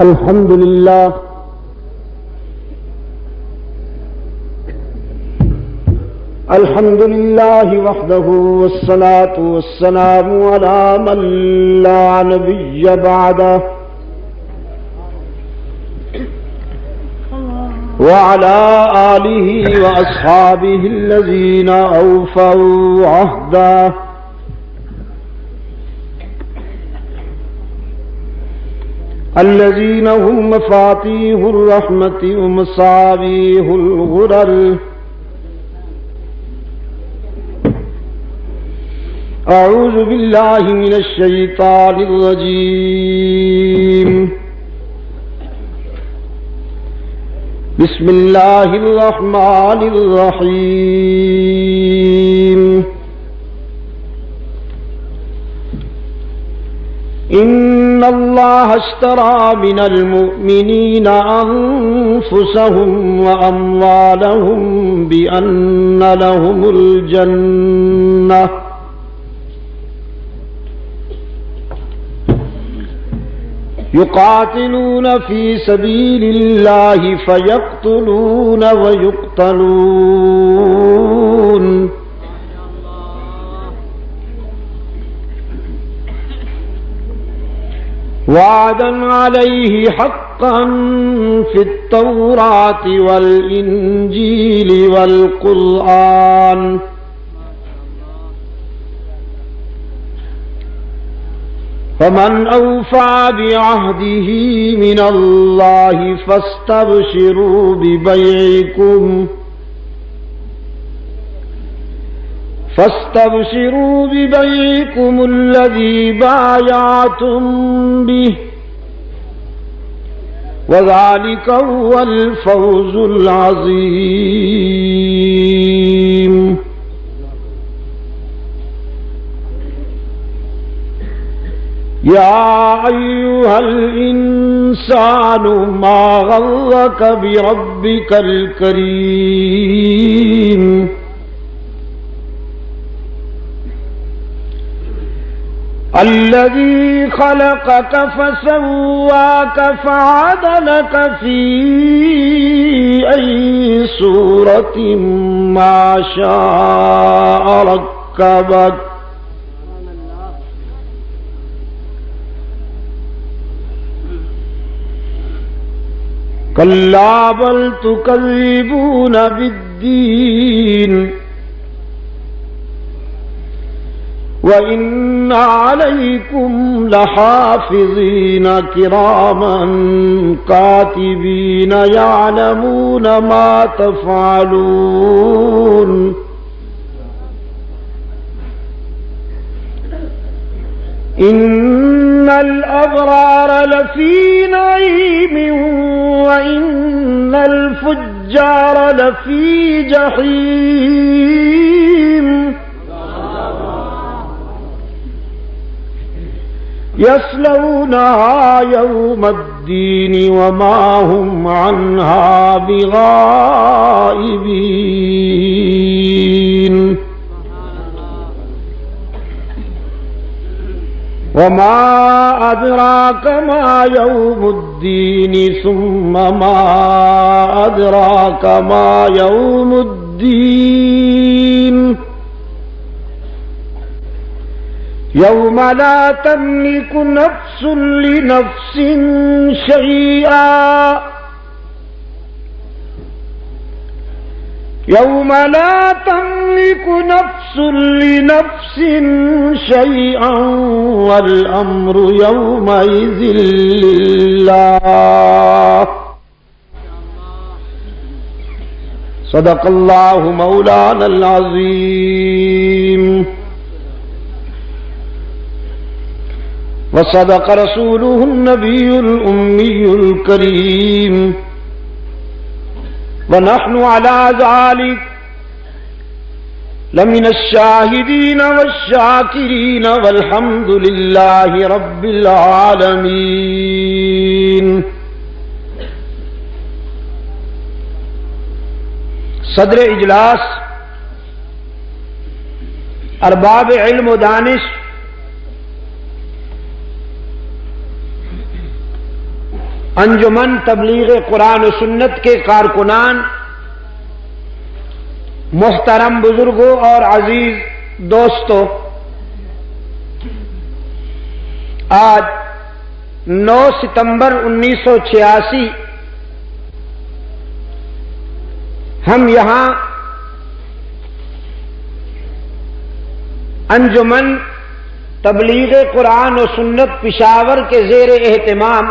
الحمد لله الحمد لله وحده والصلاة والسلام على من لا نبي بعده وعلى آله وأصحابه الذين أوفوا عهده الذين هم مفاتيح الرحمة ومصابيح الغرر أعوذ بالله من الشيطان الرجيم بسم الله الرحمن الرحيم إن الله اشترى من المؤمنين أنفسهم وأموالهم بأن لهم الجنة يقاتلون في سبيل الله فيقتلون ويقتلون وعدا عليه حقا في التوراة والإنجيل والقرآن فمن أوفى بعهده من الله فاستبشروا ببيعكم الذي بايعتم به وذلك هو الفوز العظيم يا أيها الإنسان ما غرك بربك الكريم الذي خلقك فسواك فعدلك في أي صورة ما شاء ركبك كلا بل تكذبون بالدين وإن عليكم لحافظين كراما كاتبين يعلمون ما تفعلون إن الأبرار لفي نعيم وإن الفجار لفي جحيم يصلونها يوم الدين وما هم عنها بغائبين وما أدراك ما يوم الدين ثم ما أدراك ما يوم الدين يوم لا تملك نفس لنفس شيئا يوم لا تملك نفس لنفس شيئا والأمر يومئذ لله صدق الله مولانا العظيم وصدق رسوله النبي الأمي الكريم ونحن على ذلك لمن الشاهدين والشاكرين والحمد لله رب العالمين. صدر اجلاس ارباب علم و دانش انجمن تبلیغ قرآن و سنت کے کارکنان، محترم بزرگوں اور عزیز دوستوں، آج 9 ستمبر 1986 ہم یہاں انجمن تبلیغ قرآن و سنت پشاور کے زیر اہتمام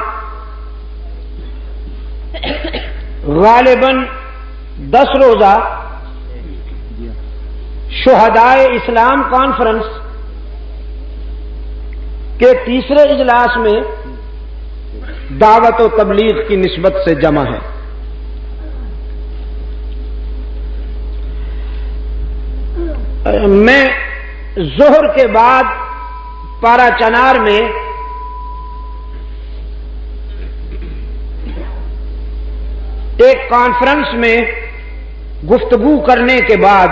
غالباً 10 روزہ شہدائے اسلام کانفرنس کے تیسرے اجلاس میں دعوت و تبلیغ کی نسبت سے جمع ہے۔ میں ظہر کے بعد پارا چنار میں ایک کانفرنس میں گفتگو کرنے کے بعد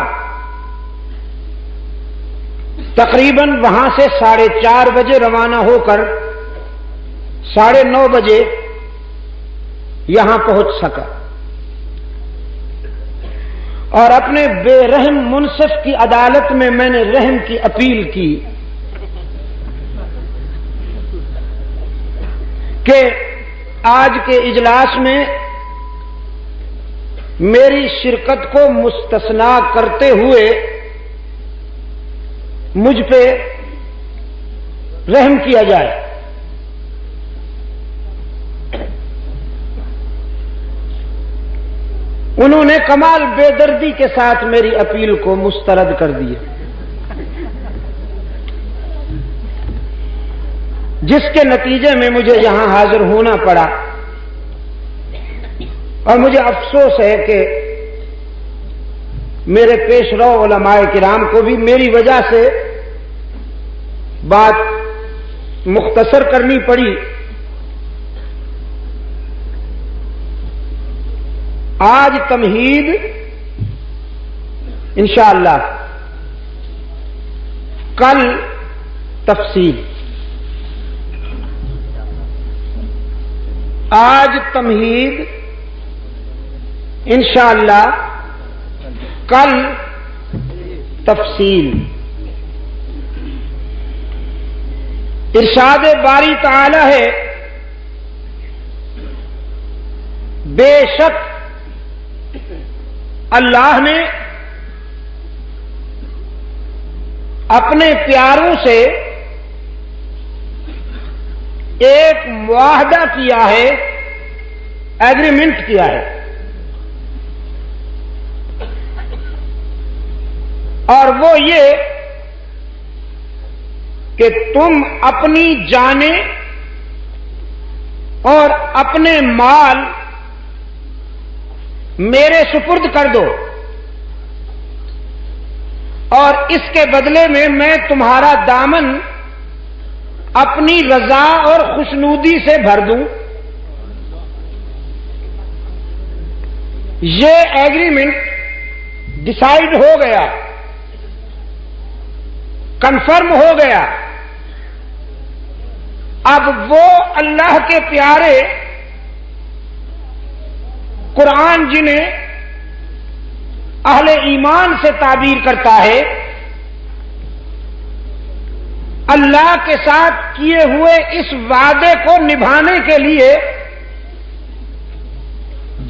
تقریباً وہاں سے 4:30 بجے روانہ ہو کر 9:30 بجے یہاں پہنچ سکا اور اپنے بے رحم منصف کی عدالت میں میں نے رحم کی اپیل کی کہ آج کے اجلاس میں میری شرکت کو مستثنا کرتے ہوئے مجھ پہ رحم کیا جائے۔ انہوں نے کمال بے دردی کے ساتھ میری اپیل کو مسترد کر دیا، جس کے نتیجے میں مجھے یہاں حاضر ہونا پڑا، اور مجھے افسوس ہے کہ میرے پیش رو علماء کرام کو بھی میری وجہ سے بات مختصر کرنی پڑی۔ آج تمہید انشاءاللہ، کل تفصیل۔ آج تمہید انشاءاللہ، کل تفصیل۔ ارشاد باری تعالی ہے، بے شک اللہ نے اپنے پیاروں سے ایک معاہدہ کیا ہے، ایگریمنٹ کیا ہے، اور وہ یہ کہ تم اپنی جانیں اور اپنے مال میرے سپرد کر دو، اور اس کے بدلے میں تمہارا دامن اپنی رضا اور خوشنودی سے بھر دوں۔ یہ ایگریمنٹ ڈیسائیڈ ہو گیا، کنفرم ہو گیا۔ اب وہ اللہ کے پیارے قرآن جنہیں اہل ایمان سے تعبیر کرتا ہے، اللہ کے ساتھ کیے ہوئے اس وعدے کو نبھانے کے لیے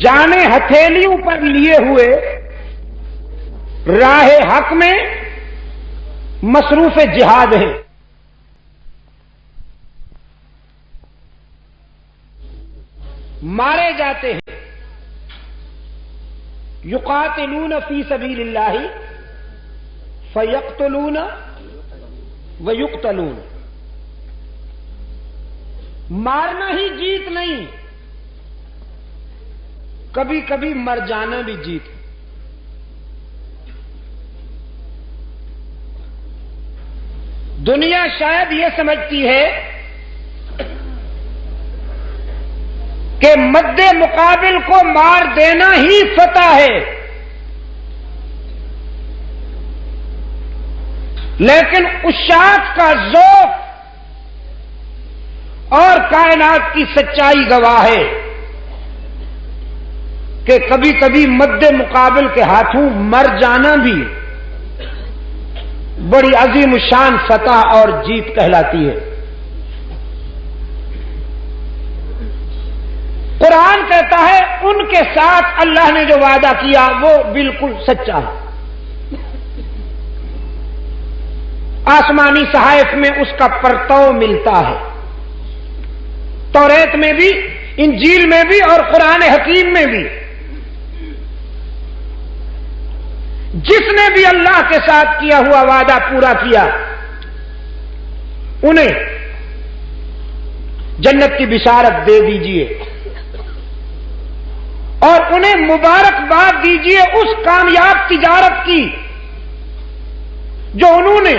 جانیں ہتھیلیوں پر لیے ہوئے راہ حق میں مصروف جہاد ہیں۔ مارے جاتے ہیں، یقاتلون فی سبیل اللہ فیقتلون ویقتلون۔ مارنا ہی جیت نہیں، کبھی کبھی مر جانا بھی جیت۔ دنیا شاید یہ سمجھتی ہے کہ مد مقابل کو مار دینا ہی فتح ہے، لیکن عشاق کا ذوق اور کائنات کی سچائی گواہ ہے کہ کبھی کبھی مد مقابل کے ہاتھوں مر جانا بھی بڑی عظیم الشان فتح اور جیت کہلاتی ہے۔ قرآن کہتا ہے ان کے ساتھ اللہ نے جو وعدہ کیا وہ بالکل سچا ہے۔ آسمانی صحائف میں اس کا پرتو ملتا ہے، توریت میں بھی، انجیل میں بھی اور قرآن حکیم میں بھی۔ جس نے بھی اللہ کے ساتھ کیا ہوا وعدہ پورا کیا انہیں جنت کی بشارت دے دیجئے اور انہیں مبارکباد دیجئے اس کامیاب تجارت کی جو انہوں نے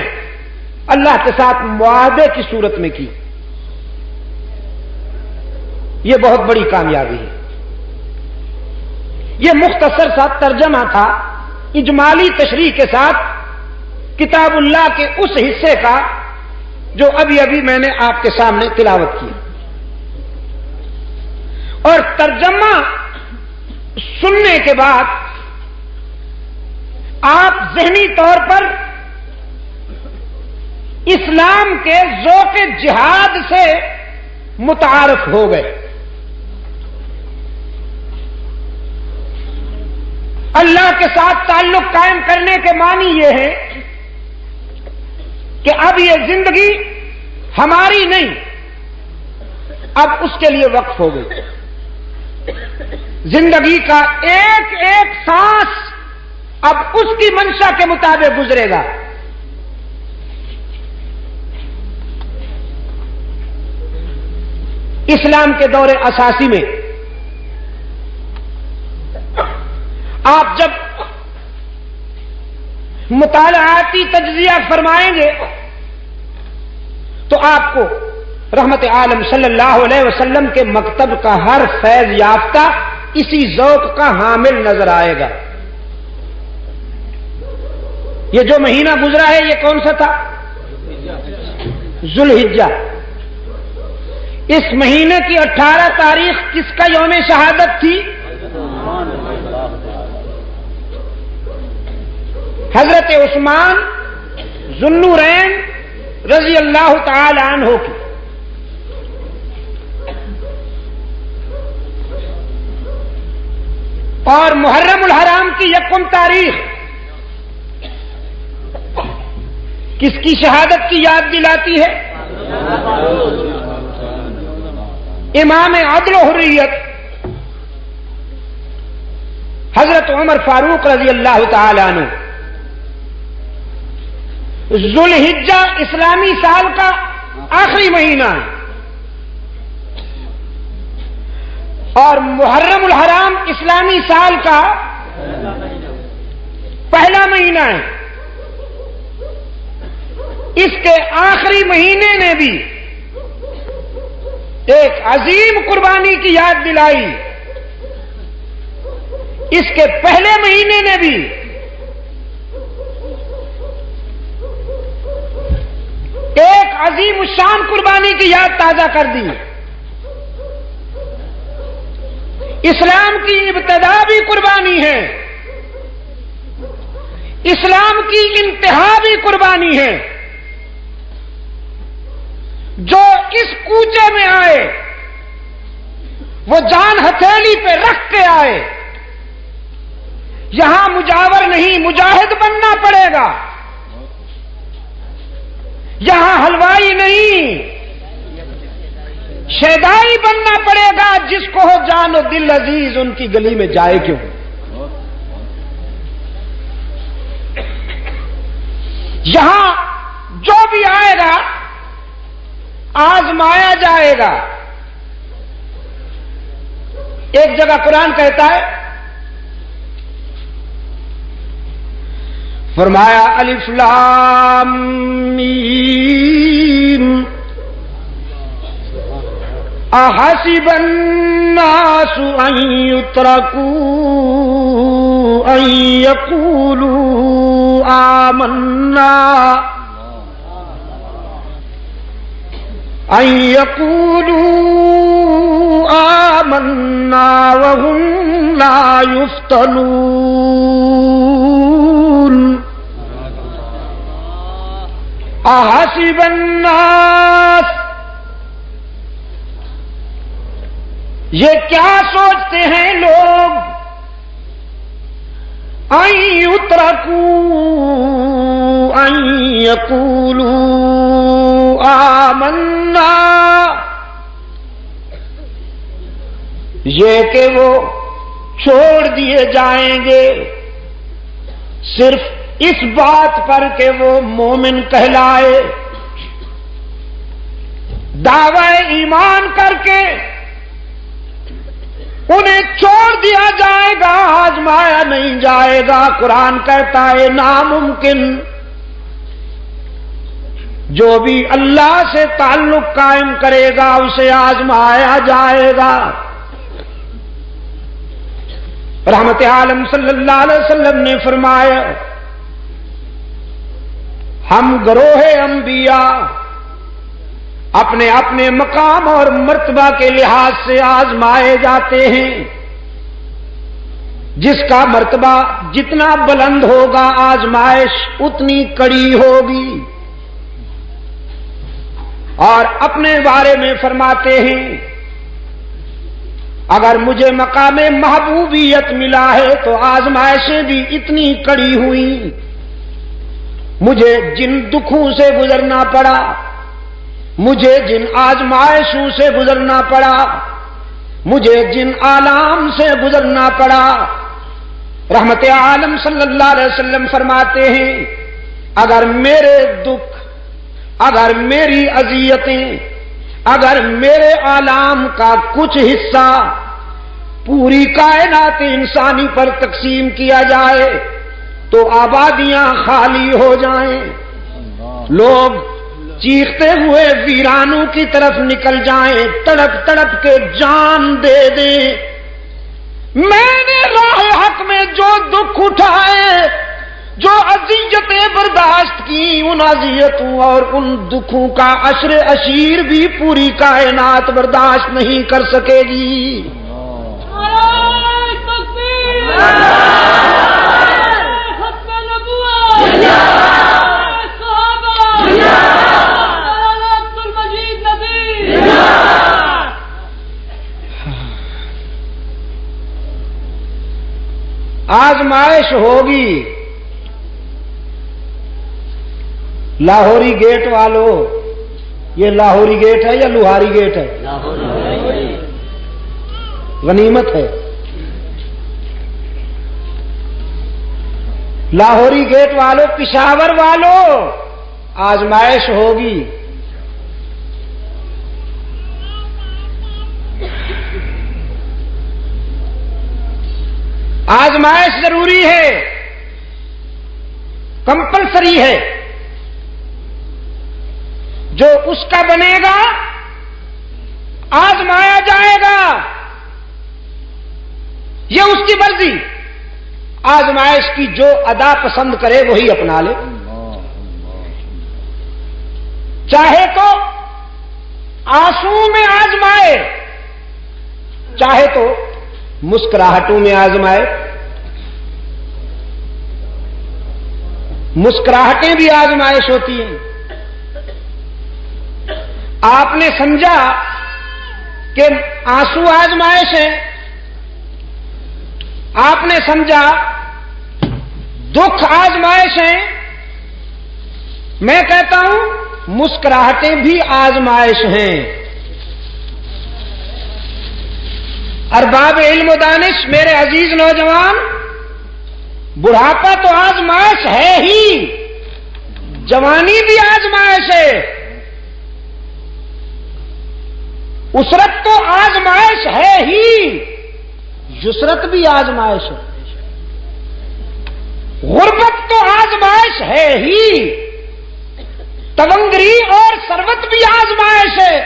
اللہ کے ساتھ معاہدے کی صورت میں کی۔ یہ بہت بڑی کامیابی ہے۔ یہ مختصر سا ترجمہ تھا اجمالی تشریح کے ساتھ کتاب اللہ کے اس حصے کا جو ابھی ابھی میں نے آپ کے سامنے تلاوت کی، اور ترجمہ سننے کے بعد آپ ذہنی طور پر اسلام کے ذوق جہاد سے متعارف ہو گئے۔ اللہ کے ساتھ تعلق قائم کرنے کے معنی یہ ہے کہ اب یہ زندگی ہماری نہیں، اب اس کے لیے وقف ہو گئی۔ زندگی کا ایک ایک سانس اب اس کی منشا کے مطابق گزرے گا۔ اسلام کے دور اساسی میں آپ جب مطالعاتی تجزیہ فرمائیں گے تو آپ کو رحمت عالم صلی اللہ علیہ وسلم کے مکتب کا ہر فیض یافتہ اسی ذوق کا حامل نظر آئے گا۔ یہ جو مہینہ گزرا ہے یہ کون سا تھا؟ ذوالحجہ۔ اس مہینے کی 18 تاریخ کس کا یوم شہادت تھی؟ حضرت عثمان ذو النورین رضی اللہ تعالی عنہ کی۔ اور محرم الحرام کی 1 تاریخ کس کی شہادت کی یاد دلاتی ہے؟ امام عدل و حریت حضرت عمر فاروق رضی اللہ تعالی عنہ۔ ذوالحجہ اسلامی سال کا آخری مہینہ ہے اور محرم الحرام اسلامی سال کا پہلا مہینہ ہے۔ اس کے آخری مہینے نے بھی ایک عظیم قربانی کی یاد دلائی، اس کے پہلے مہینے نے بھی ایک عظیم الشان قربانی کی یاد تازہ کر دی۔ اسلام کی ابتدا بھی قربانی ہے، اسلام کی انتہا بھی قربانی ہے۔ جو اس کوچے میں آئے وہ جان ہتھیلی پہ رکھ کے آئے، یہاں مجاور نہیں مجاہد بننا پڑے گا، یہاں حلوائی نہیں شیدائی بننا پڑے گا، جس کو ہو جان و دل عزیز ان کی گلی میں جائے کیوں۔ یہاں جو بھی آئے گا آزمایا جائے گا۔ ایک جگہ قرآن کہتا ہے، فرمایا الف لام میم احسب الناس ان يتركوا ان يقولوا آمنا ان یقولوا آمنا وهم لا یفتنون احسب الناس، یہ کیا سوچتے ہیں لوگ، ان یترکوا ان یقولوا آمنا، یہ کہ وہ چھوڑ دیے جائیں گے صرف اس بات پر کہ وہ مومن کہلائے، دعوی ایمان کر کے انہیں چھوڑ دیا جائے گا، آزمایا نہیں جائے گا۔ قرآن کہتا ہے ناممکن، جو بھی اللہ سے تعلق قائم کرے گا اسے آزمایا جائے گا۔ رحمت عالم صلی اللہ علیہ وسلم نے فرمایا ہم گروہ انبیاء اپنے اپنے مقام اور مرتبہ کے لحاظ سے آزمائے جاتے ہیں، جس کا مرتبہ جتنا بلند ہوگا آزمائش اتنی کڑی ہوگی۔ اور اپنے بارے میں فرماتے ہیں اگر مجھے مقام محبوبیت ملا ہے تو آزمائشیں بھی اتنی کڑی ہوئی، مجھے جن دکھوں سے گزرنا پڑا، مجھے جن آزمائشوں سے گزرنا پڑا، مجھے جن آلام سے گزرنا پڑا، رحمت عالم صلی اللہ علیہ وسلم فرماتے ہیں اگر میرے دکھ، اگر میری اذیتیں، اگر میرے آلام کا کچھ حصہ پوری کائنات انسانی پر تقسیم کیا جائے تو آبادیاں خالی ہو جائیں، لوگ چیختے ہوئے ویرانوں کی طرف نکل جائیں، تڑپ تڑپ کے جان دے دیں، میں نے راہ حق میں جو دکھ اٹھائے، جو اذیتیں برداشت کی، ان اذیتوں اور ان دکھوں کا عشر اشیر بھی پوری کائنات برداشت نہیں کر سکے گی۔ آزمائش ہوگی، لاہوری گیٹ والو، یہ لاہوری گیٹ ہے یا لوہاری گیٹ ہے؟ غنیمت ہے۔ لاہوری گیٹ والو، پشاور والو، آزمائش ہوگی۔ آزمائش ضروری ہے، کمپلسری ہے، جو اس کا بنے گا آزمایا جائے گا، یہ اس کی مرضی، آزمائش کی جو ادا پسند کرے وہی اپنا لے، چاہے تو آنسو میں آزمائے، چاہے تو مسکراہٹوں میں آزمائے۔ مسکراہٹیں بھی آزمائش ہوتی ہیں۔ آپ نے سمجھا کہ آنسو آزمائش ہے، آپ نے سمجھا دکھ آزمائش ہے، میں کہتا ہوں مسکراہٹیں بھی آزمائش ہیں۔ ارباب علم و دانش، میرے عزیز نوجوان، بڑھاپا تو آزمائش ہے ہی، جوانی بھی آزمائش ہے، اسرت تو آزمائش ہے ہی، یسرت بھی آزمائش ہے، غربت تو آزمائش ہے ہی، تونگری اور ثروت بھی آزمائش ہے۔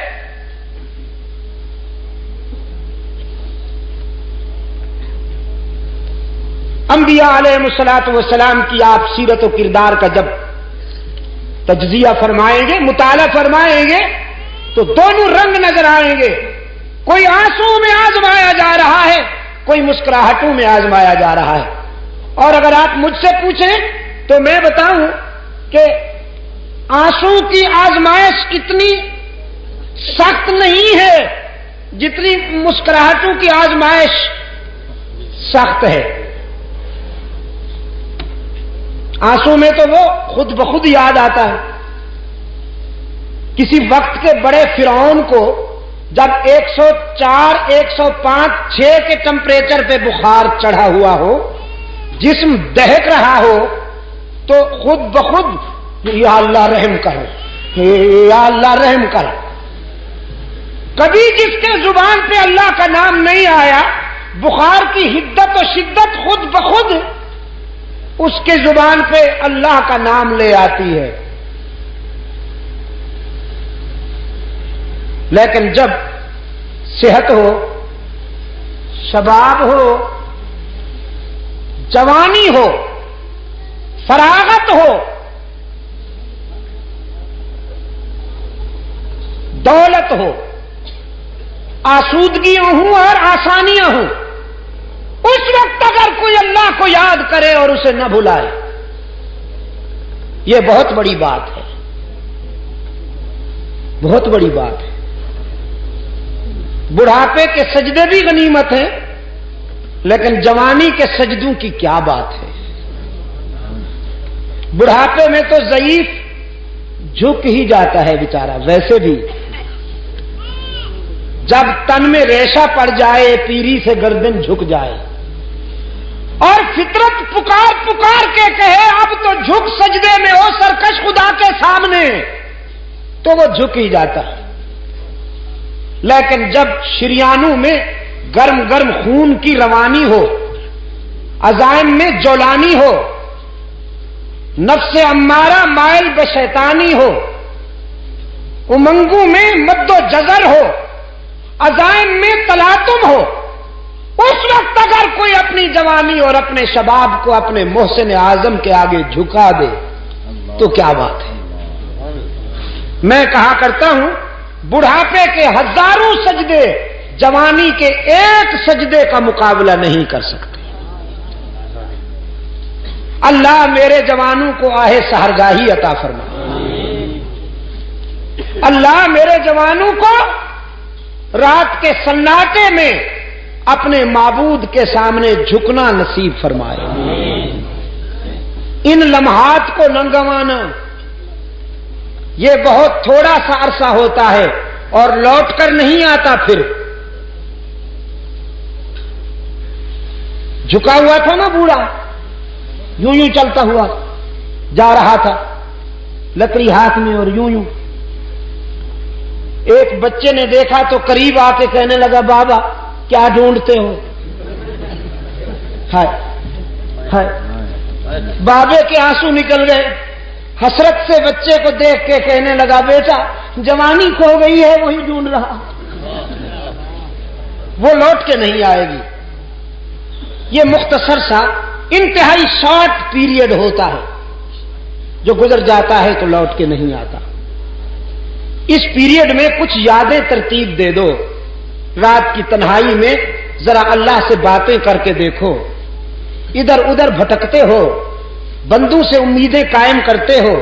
انبیاء علیہ الصلوۃ والسلام کی آپ سیرت و کردار کا جب تجزیہ فرمائیں گے، مطالعہ فرمائیں گے، تو دونوں رنگ نظر آئیں گے. کوئی آنسو میں آزمایا جا رہا ہے, کوئی مسکراہٹوں میں آزمایا جا رہا ہے. اور اگر آپ مجھ سے پوچھیں تو میں بتاؤں کہ آنسو کی آزمائش اتنی سخت نہیں ہے جتنی مسکراہٹوں کی آزمائش سخت ہے. آنسو میں تو وہ خود بخود یاد آتا ہے. کسی وقت کے بڑے فرعون کو جب 104, 105, 6 کے ٹمپریچر پہ بخار چڑھا ہوا ہو, جسم دہک رہا ہو, تو خود بخود یا اللہ رحم کرو, یا اللہ رحم کر. کبھی جس کے زبان پہ اللہ کا نام نہیں آیا, بخار کی حدت و شدت خود بخود اس کے زبان پہ اللہ کا نام لے آتی ہے. لیکن جب صحت ہو, شباب ہو, جوانی ہو, فراغت ہو, دولت ہو, آسودگیاں ہوں اور آسانیاں ہوں, اس وقت اگر کوئی اللہ کو یاد کرے اور اسے نہ بھلائے, یہ بہت بڑی بات ہے, بہت بڑی بات ہے. بڑھاپے کے سجدے بھی غنیمت ہیں, لیکن جوانی کے سجدوں کی کیا بات ہے. بڑھاپے میں تو ضعیف جھک ہی جاتا ہے بیچارہ. ویسے بھی جب تن میں ریشہ پڑ جائے, پیری سے گردن جھک جائے اور فطرت پکار پکار کے کہے اب تو جھک سجدے میں ہو سرکش خدا کے سامنے, تو وہ جھک ہی جاتا ہے. لیکن جب شریانوں میں گرم گرم خون کی روانی ہو, عزائم میں جولانی ہو, نفس امارہ مائل بشیطانی ہو, امنگوں میں مد و جزر ہو, عزائم میں تلاطم ہو, اس وقت اگر کوئی اپنی جوانی اور اپنے شباب کو اپنے محسن اعظم کے آگے جھکا دے تو کیا بات ہے. میں کہا کرتا ہوں بڑھاپے کے ہزاروں سجدے جوانی کے ایک سجدے کا مقابلہ نہیں کر سکتے. اللہ میرے جوانوں کو آہ سحرگاہی عطا فرما. اللہ میرے جوانوں کو رات کے سناٹے میں اپنے معبود کے سامنے جھکنا نصیب فرمائے. ان لمحات کو نہ گنوانا. یہ بہت تھوڑا سا عرصہ ہوتا ہے اور لوٹ کر نہیں آتا. پھر جھکا ہوا تھا نا بوڑھا, یوں یوں چلتا ہوا جا رہا تھا, لکڑی ہاتھ میں اور یوں یوں. ایک بچے نے دیکھا تو قریب آ کے کہنے لگا بابا کیا ڈھونڈتے ہو. ہائے ہائے, بابے کے آنسو نکل گئے. حسرت سے بچے کو دیکھ کے کہنے لگا بیٹا جوانی کھو گئی ہے وہی ڈھونڈ رہا, وہ لوٹ کے نہیں آئے گی. یہ مختصر سا انتہائی شارٹ پیریڈ ہوتا ہے جو گزر جاتا ہے تو لوٹ کے نہیں آتا. اس پیریڈ میں کچھ یادیں ترتیب دے دو. رات کی تنہائی میں ذرا اللہ سے باتیں کر کے دیکھو. ادھر ادھر بھٹکتے ہو, بندوں سے امیدیں قائم کرتے ہو,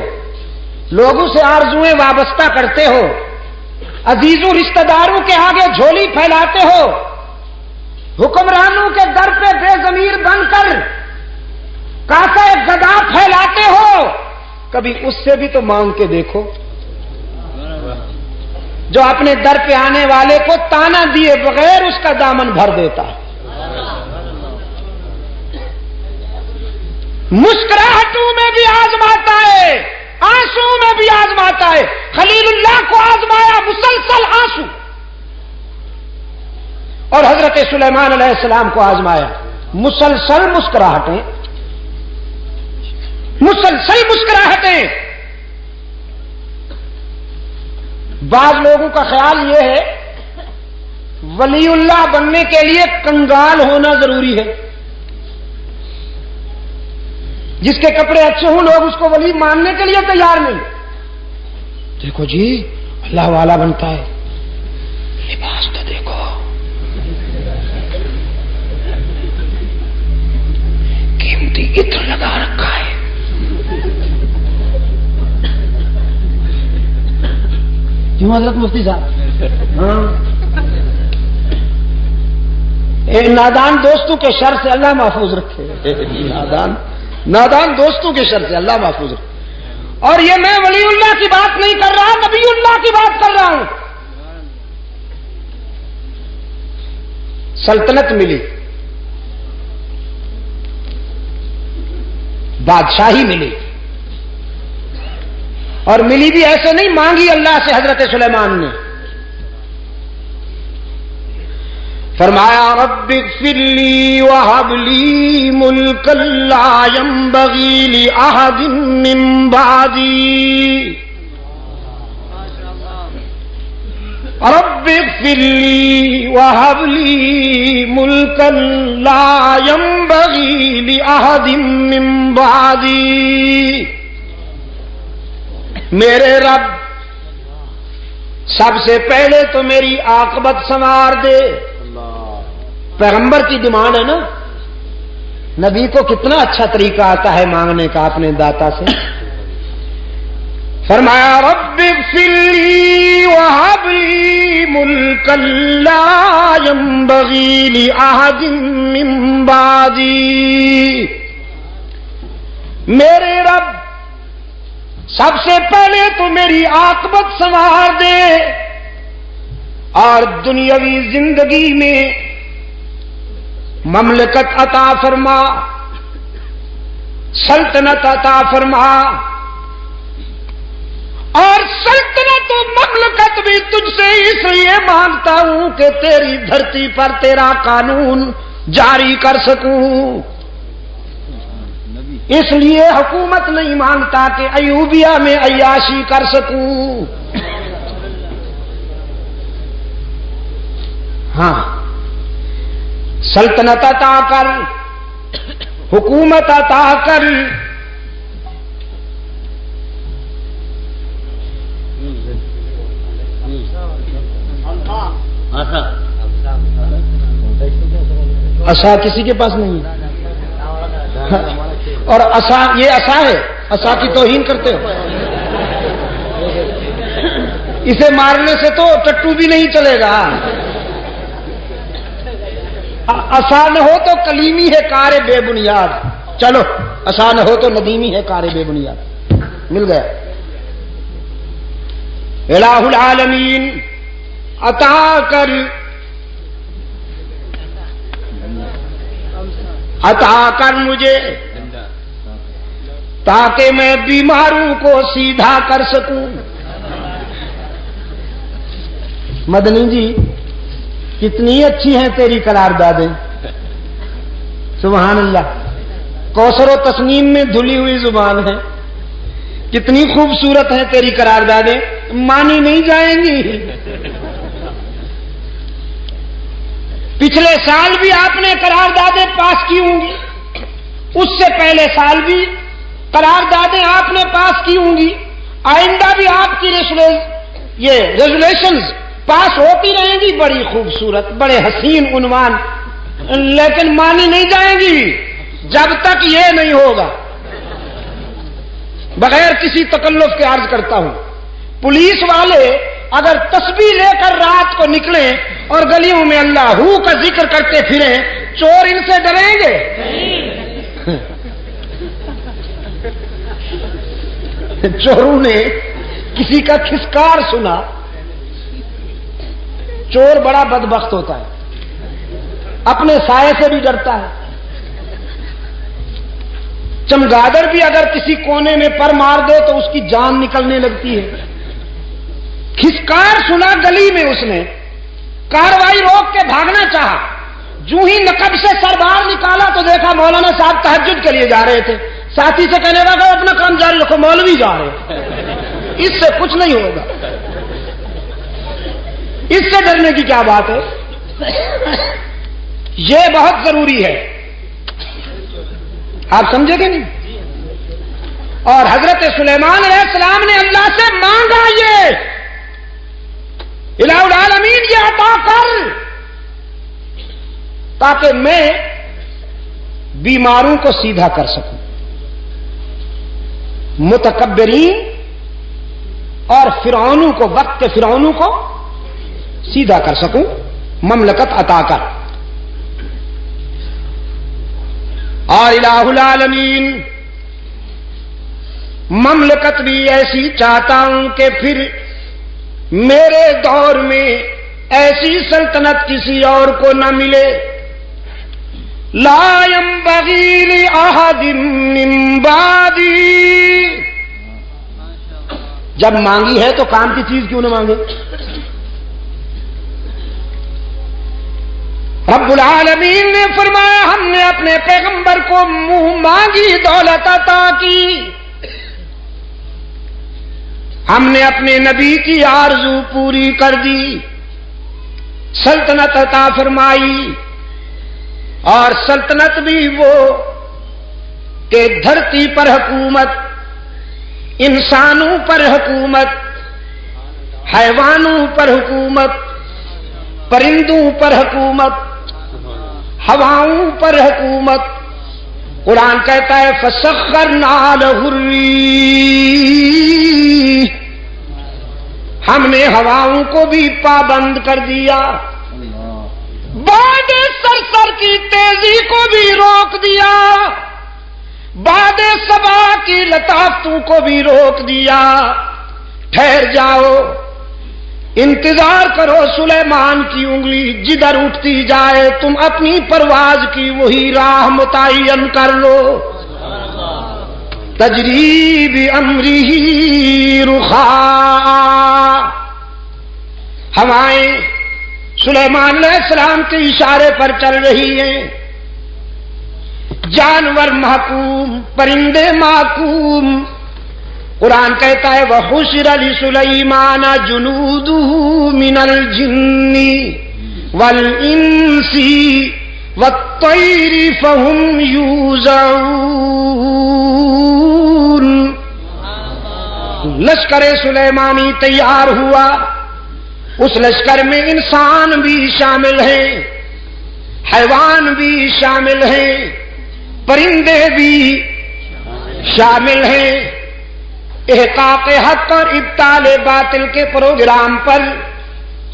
لوگوں سے آرزویں وابستہ کرتے ہو, عزیزوں رشتہ داروں کے آگے جھولی پھیلاتے ہو, حکمرانوں کے در پہ بے ضمیر بن کر کاسہ گدا پھیلاتے ہو. کبھی اس سے بھی تو مانگ کے دیکھو جو اپنے در پہ آنے والے کو تانا دیے بغیر اس کا دامن بھر دیتا ہے. مسکراہٹوں میں بھی آزماتا ہے, آنسو میں بھی آزماتا ہے. خلیل اللہ کو آزمایا مسلسل آنسو, اور حضرت سلیمان علیہ السلام کو آزمایا مسلسل مسکراہٹیں. مسلسل مسکراہٹیں. بعض لوگوں کا خیال یہ ہے ولی اللہ بننے کے لیے کنگال ہونا ضروری ہے. جس کے کپڑے اچھے ہوں لوگ اس کو ولی ماننے کے لیے تیار نہیں. دیکھو جی اللہ والا بنتا ہے، لباس تو دیکھو، قیمتی عطر لگا رکھا ہے، کیوں حضرت مفتی صاحب؟ ہاں، ایک نادان دوستوں کے شر سے اللہ محفوظ رکھے، نادان دوستوں کے شر سے اللہ محفوظ رکھے۔ اور یہ میں ولی اللہ کی بات نہیں کر رہا، نبی اللہ کی بات کر رہا ہوں۔ سلطنت ملی، بادشاہی ملی، اور ملی بھی ایسے نہیں، مانگی اللہ سے حضرت سلیمان نے۔ فرمایا رب اغفر لی وہب لی ملکا لا ينبغی لأحد من بعدی، رب اغفر لی وہب لی ملکا لا ينبغی لأحد من بعدی، میرے رب سب سے پہلے تو میری عاقبت سنوار دے۔ پیغمبر کی ڈیمانڈ ہے نا، نبی کو کتنا اچھا طریقہ آتا ہے مانگنے کا اپنے داتا سے۔ فرمایا رب اغفر لی وہب لی ملکا لا ينبغی لأحد من بعدی، میرے رب سب سے پہلے تو میری عاقبت سنوار دے، اور دنیاوی زندگی میں مملکت عطا فرما، سلطنت عطا فرما، اور سلطنت و مملکت بھی تجھ سے اس لیے مانگتا ہوں کہ تیری دھرتی پر تیرا قانون جاری کر سکوں، اس لیے حکومت نہیں مانگتا کہ ایوبیہ میں عیاشی کر سکوں۔ ہاں، سلطنت عطا کر، حکومت عطا کر، عصا کسی کے پاس نہیں ہے، اور عصا یہ عصا ہے، عصا کی توہین کرتے ہو، اسے مارنے سے تو ٹٹو بھی نہیں چلے گا، عصا نہ ہو تو کلیمی ہے کار بے بنیاد، چلو عصا نہ ہو تو ندیمی ہے کار بے بنیاد، مل گیا۔ الہ العالمین عطا کر، عطا کر مجھے تاکہ میں بیماروں کو سیدھا کر سکوں۔ مدنی جی کتنی اچھی ہیں تیری قراردادیں، سبحان اللہ، کوثر و تسنیم میں دھلی ہوئی زبان ہے، کتنی خوبصورت ہیں تیری قراردادیں، مانی نہیں جائیں گی۔ پچھلے سال بھی آپ نے قراردادیں پاس کی ہوں گی، اس سے پہلے سال بھی قراردادیں آپ نے پاس کی ہوں گی، آئندہ بھی آپ کی ریزولیشنز پاس ہوتی رہیں گی، بڑی خوبصورت، بڑے حسین عنوان، لیکن مانی نہیں جائیں گی جب تک یہ نہیں ہوگا۔ بغیر کسی تکلف کے عرض کرتا ہوں، پولیس والے اگر تسبیح لے کر رات کو نکلیں اور گلیوں میں اللہ ہو کا ذکر کرتے پھریں، چور ان سے ڈریں گے؟ چوروں نے کسی کا کھسکار سنا، چور بڑا بدبخت ہوتا ہے، اپنے سائے سے بھی ڈرتا ہے۔ چمگادڑ بھی اگر کسی کونے میں پر مار دے تو اس کی جان نکلنے لگتی ہے۔ کھسکار سنا گلی میں، اس نے کاروائی روک کے بھاگنا چاہا، جو ہی نقب سے سر باہر نکالا تو دیکھا مولانا صاحب تہجد کے لیے جا رہے تھے، ساتھی سے کہنے لگا اپنا کام جاری رکھو، مولوی جا رہے ہیں، اس سے کچھ نہیں ہوگا، اس سے ڈرنے کی کیا بات ہے؟ یہ بہت ضروری ہے، آپ سمجھے گے نہیں؟ اور حضرت سلیمان علیہ السلام نے اللہ سے مانگا یہ الہ العالمین یہ عطا کر تاکہ میں بیماروں کو سیدھا کر سکوں، متکبرین اور فرعونوں کو، وقت کے فرعونوں کو سیدھا کر سکوں، مملکت عطا کر۔ اور الہ العالمین مملکت بھی ایسی چاہتا ہوں کہ پھر میرے دور میں ایسی سلطنت کسی اور کو نہ ملے، لا ينبغي لأحد من بعدی۔ جب مانگی ہے تو کام کی چیز کیوں نہ مانگے؟ رب العالمین نے فرمایا ہم نے اپنے پیغمبر کو منہ مانگی دولت عطا کی، ہم نے اپنے نبی کی آرزو پوری کر دی، سلطنت عطا فرمائی۔ اور سلطنت بھی وہ کہ دھرتی پر حکومت، انسانوں پر حکومت، حیوانوں پر حکومت، پرندوں پر حکومت، ہواؤں پر حکومت۔ قرآن کہتا ہے فَسَخَّرْنَا لَهُ الرِّيحَ، ہم نے ہواؤں کو بھی پابند کر دیا، باد سرسر کی تیزی کو بھی روک دیا، باد صبا کی لطافتوں کو بھی روک دیا۔ ٹھہر جاؤ، انتظار کرو سلیمان کی انگلی جدھر اٹھتی جائے تم اپنی پرواز کی وہی راہ متعین کر لو۔ تجری بامرہ رخاء، ہوائیں سلیمان علیہ السلام کے اشارے پر چل رہی ہیں، جانور محکوم، پرندے محکوم۔ قرآن کہتا ہے وَحُشِرَ لِسُلَيْمَانَ جُنُودُهُ مِنَ الْجِنِّ وَالْإِنسِ وَالطَّيْرِ فَهُمْ يُوزَعُونَ۔ لشکر سلیمانی تیار ہوا، اس لشکر میں انسان بھی شامل ہیں، حیوان بھی شامل ہیں، پرندے بھی شامل ہیں۔ احقاق حق اور ابطال باطل کے پروگرام پر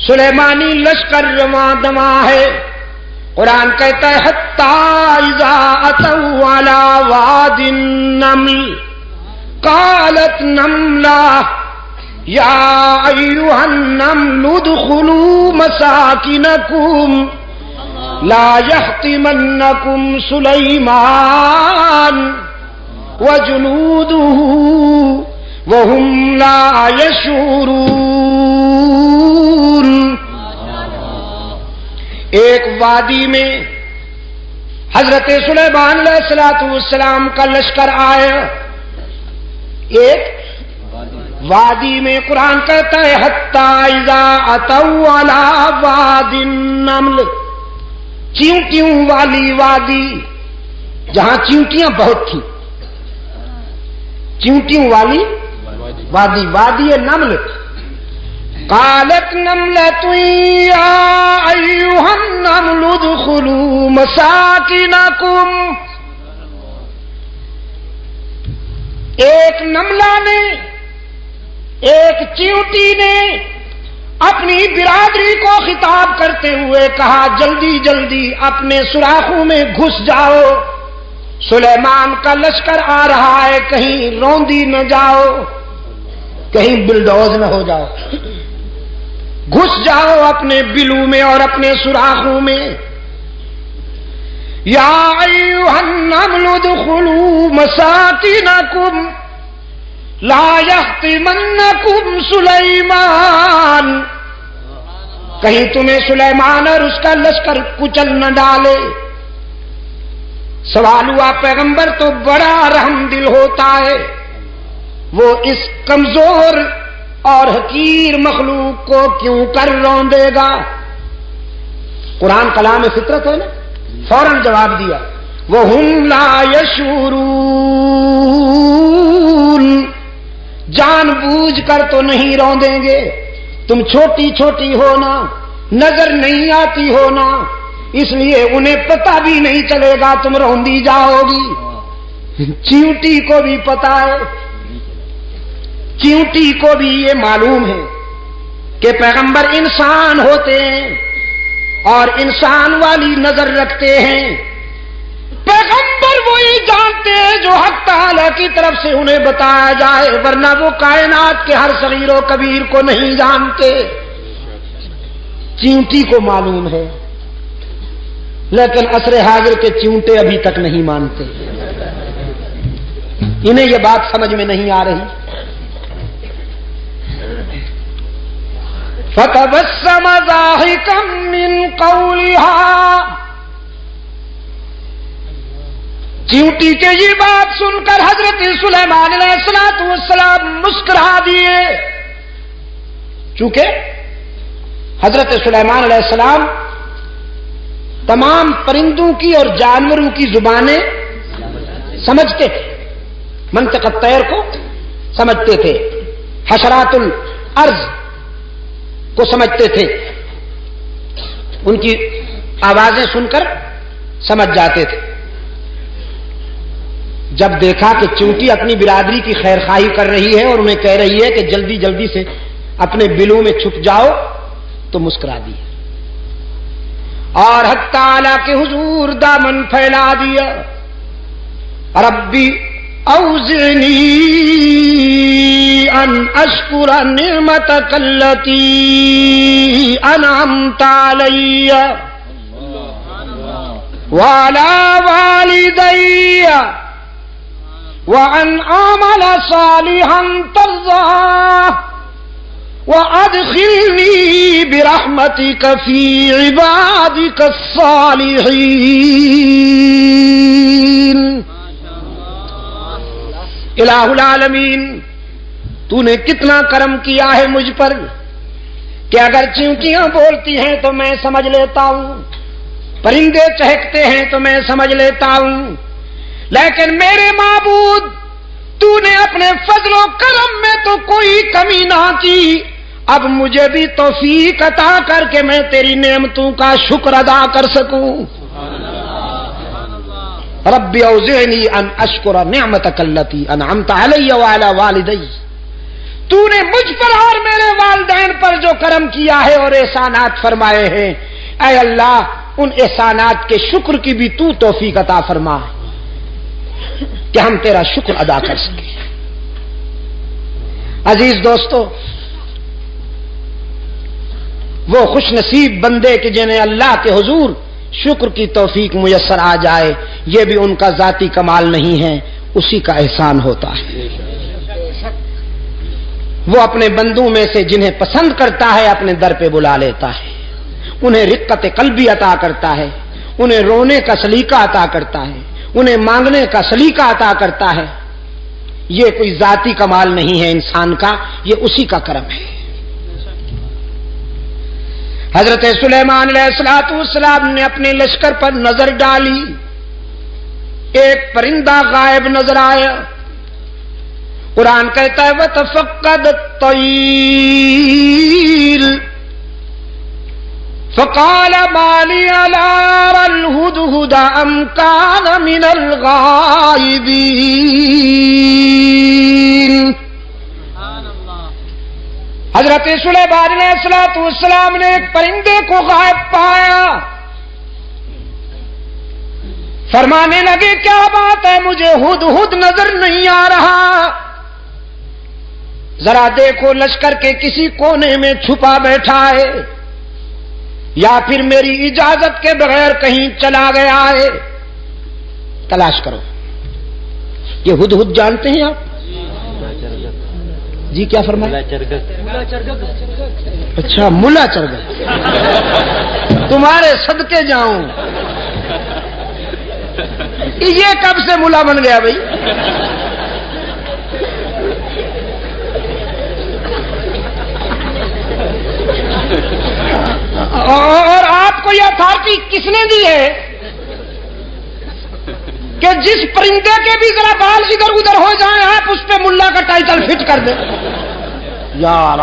سلیمانی لشکر رواں دواں ہے۔ قرآن کہتا ہے حتی اذا اتوا علی واد النمل قالت نملہ یا ایھا النمل ادخلوا مساکنکم لا یحطمنکم سلیمان وجنودہ وهم لا يشعرون۔ ایک وادی میں حضرت سلیمان علیہ السلام کا لشکر آیا، ایک وادی میں۔ قرآن کہتا ہے حتی اذا اتوا علی واد النمل، چیونٹیوں والی وادی، جہاں چیونٹیاں بہت تھیں، چیونٹیوں والی وادی، وادی نمل۔ قالت نملۃ یا ایھا النمل ادخلوا مساکنکم، ایک نملہ نے، ایک چیونٹی نے اپنی برادری کو خطاب کرتے ہوئے کہا جلدی جلدی اپنے سوراخوں میں گھس جاؤ، سلیمان کا لشکر آ رہا ہے، کہیں روندی نہ جاؤ، کہیں بلڈوز نہ ہو جاؤ، گھس جاؤ اپنے بلوں میں اور اپنے سوراخوں میں۔ یا ایھا النمل ادخلوا مساکنکم لا یحطمنکم سلیمان، کہیں تمہیں سلیمان اور اس کا لشکر کچل نہ ڈالے۔ سوال ہوا پیغمبر تو بڑا رحم دل ہوتا ہے، وہ اس کمزور اور حقیر مخلوق کو کیوں کر روندے گا؟ قرآن کلام فطرت ہے نا، فوراً جواب دیا وَهُمْ لَا يَشْعُرُونَ، جان بوجھ کر تو نہیں روندیں گے، تم چھوٹی چھوٹی ہو نا، نظر نہیں آتی ہو نا، اس لیے انہیں پتہ بھی نہیں چلے گا تم روندی جاؤ گی۔ چیونٹی کو بھی پتا ہے، چیونٹی کو بھی یہ معلوم ہے کہ پیغمبر انسان ہوتے ہیں اور انسان والی نظر رکھتے ہیں۔ پیغمبر وہی جانتے ہیں جو حق تعالی کی طرف سے انہیں بتایا جائے، ورنہ وہ کائنات کے ہر صغیر و کبیر کو نہیں جانتے۔ چیونٹی کو معلوم ہے، لیکن عصر حاضر کے چیونٹے ابھی تک نہیں مانتے، انہیں یہ بات سمجھ میں نہیں آ رہی۔ فَتَبَسَّمَ ضَاحِكًا مِّن قَوْلِهَا، چیونٹی کے یہ بات سن کر حضرت سلیمان علیہ السلام مسکرا دیے، چونکہ حضرت سلیمان علیہ السلام تمام پرندوں کی اور جانوروں کی زبانیں سمجھتے تھے، منطق الطیر کو سمجھتے تھے، حشرات الارض کو سمجھتے تھے، ان کی آوازیں سن کر سمجھ جاتے تھے۔ جب دیکھا کہ چونٹی اپنی برادری کی خیر خواہی کر رہی ہے اور انہیں کہہ رہی ہے کہ جلدی جلدی سے اپنے بلوں میں چھپ جاؤ، تو مسکرا دیا اور حق تعالی کے حضور دامن پھیلا دیا۔ ربی اوزعنی ان اشکر نعمتک التی انعمت علی وعلی والدی وان اعمل صالحا ترضاه وَأَدْخِلْنِي بِرَحْمَتِكَ فِي عِبَادِكَ الصَّالِحِينَ۔ الہ العالمین، تو نے کتنا کرم کیا ہے مجھ پر کہ اگر چیونٹیاں بولتی ہیں تو میں سمجھ لیتا ہوں، پرندے چہکتے ہیں تو میں سمجھ لیتا ہوں، لیکن میرے معبود تو نے اپنے فضل و کرم میں تو کوئی کمی نہ کی، اب مجھے بھی توفیق عطا کر کے میں تیری نعمتوں کا شکر ادا کر سکوں۔ رب اوزعنی ان اشکر نعمتک التی انعمت علی وعلی والدی، تو نے مجھ پر اور میرے والدین پر جو کرم کیا ہے اور احسانات فرمائے ہیں، اے اللہ ان احسانات کے شکر کی بھی تو توفیق عطا فرما کہ ہم تیرا شکر ادا کر سکیں۔ عزیز دوستو، وہ خوش نصیب بندے کہ جنہیں اللہ کے حضور شکر کی توفیق میسر آ جائے، یہ بھی ان کا ذاتی کمال نہیں ہے، اسی کا احسان ہوتا ہے۔ وہ اپنے بندوں میں سے جنہیں پسند کرتا ہے اپنے در پہ بلا لیتا ہے، انہیں رقت قلبی عطا کرتا ہے، انہیں رونے کا سلیقہ عطا کرتا ہے، انہیں مانگنے کا سلیقہ عطا کرتا ہے۔ یہ کوئی ذاتی کمال نہیں ہے انسان کا، یہ اسی کا کرم ہے۔ حضرت سلیمان علیہ السلام نے اپنے لشکر پر نظر ڈالی، ایک پرندہ غائب نظر آیا۔ قرآن کہتا ہے وَتَفَقَّدَ الطَّيْرَ فَقَالَ مَا لِي لَا أَرَى الْهُدْهُدَ أَمْ كَانَ مِنَ الْغَائِبِينَ۔ حضرت سلیمان علیہ السلام نے ایک پرندے کو غائب پایا، فرمانے لگے کیا بات ہے، مجھے ہدہد نظر نہیں آ رہا، ذرا دیکھو لشکر کے کسی کونے میں چھپا بیٹھا ہے یا پھر میری اجازت کے بغیر کہیں چلا گیا ہے، تلاش کرو۔ یہ ہدہد جانتے ہیں آپ؟ جی کیا فرمایا؟ اچھا ملا چرگت، تمہارے صدقے جاؤں، یہ کب سے ملا بن گیا بھائی؟ اور آپ کو یہ اتھارٹی کس نے دی ہے کہ جس پرندے کے بھی ذرا بال ادھر ادھر ہو جائیں آپ اس پہ ملا کا ٹائٹل فٹ کر دیں؟ یار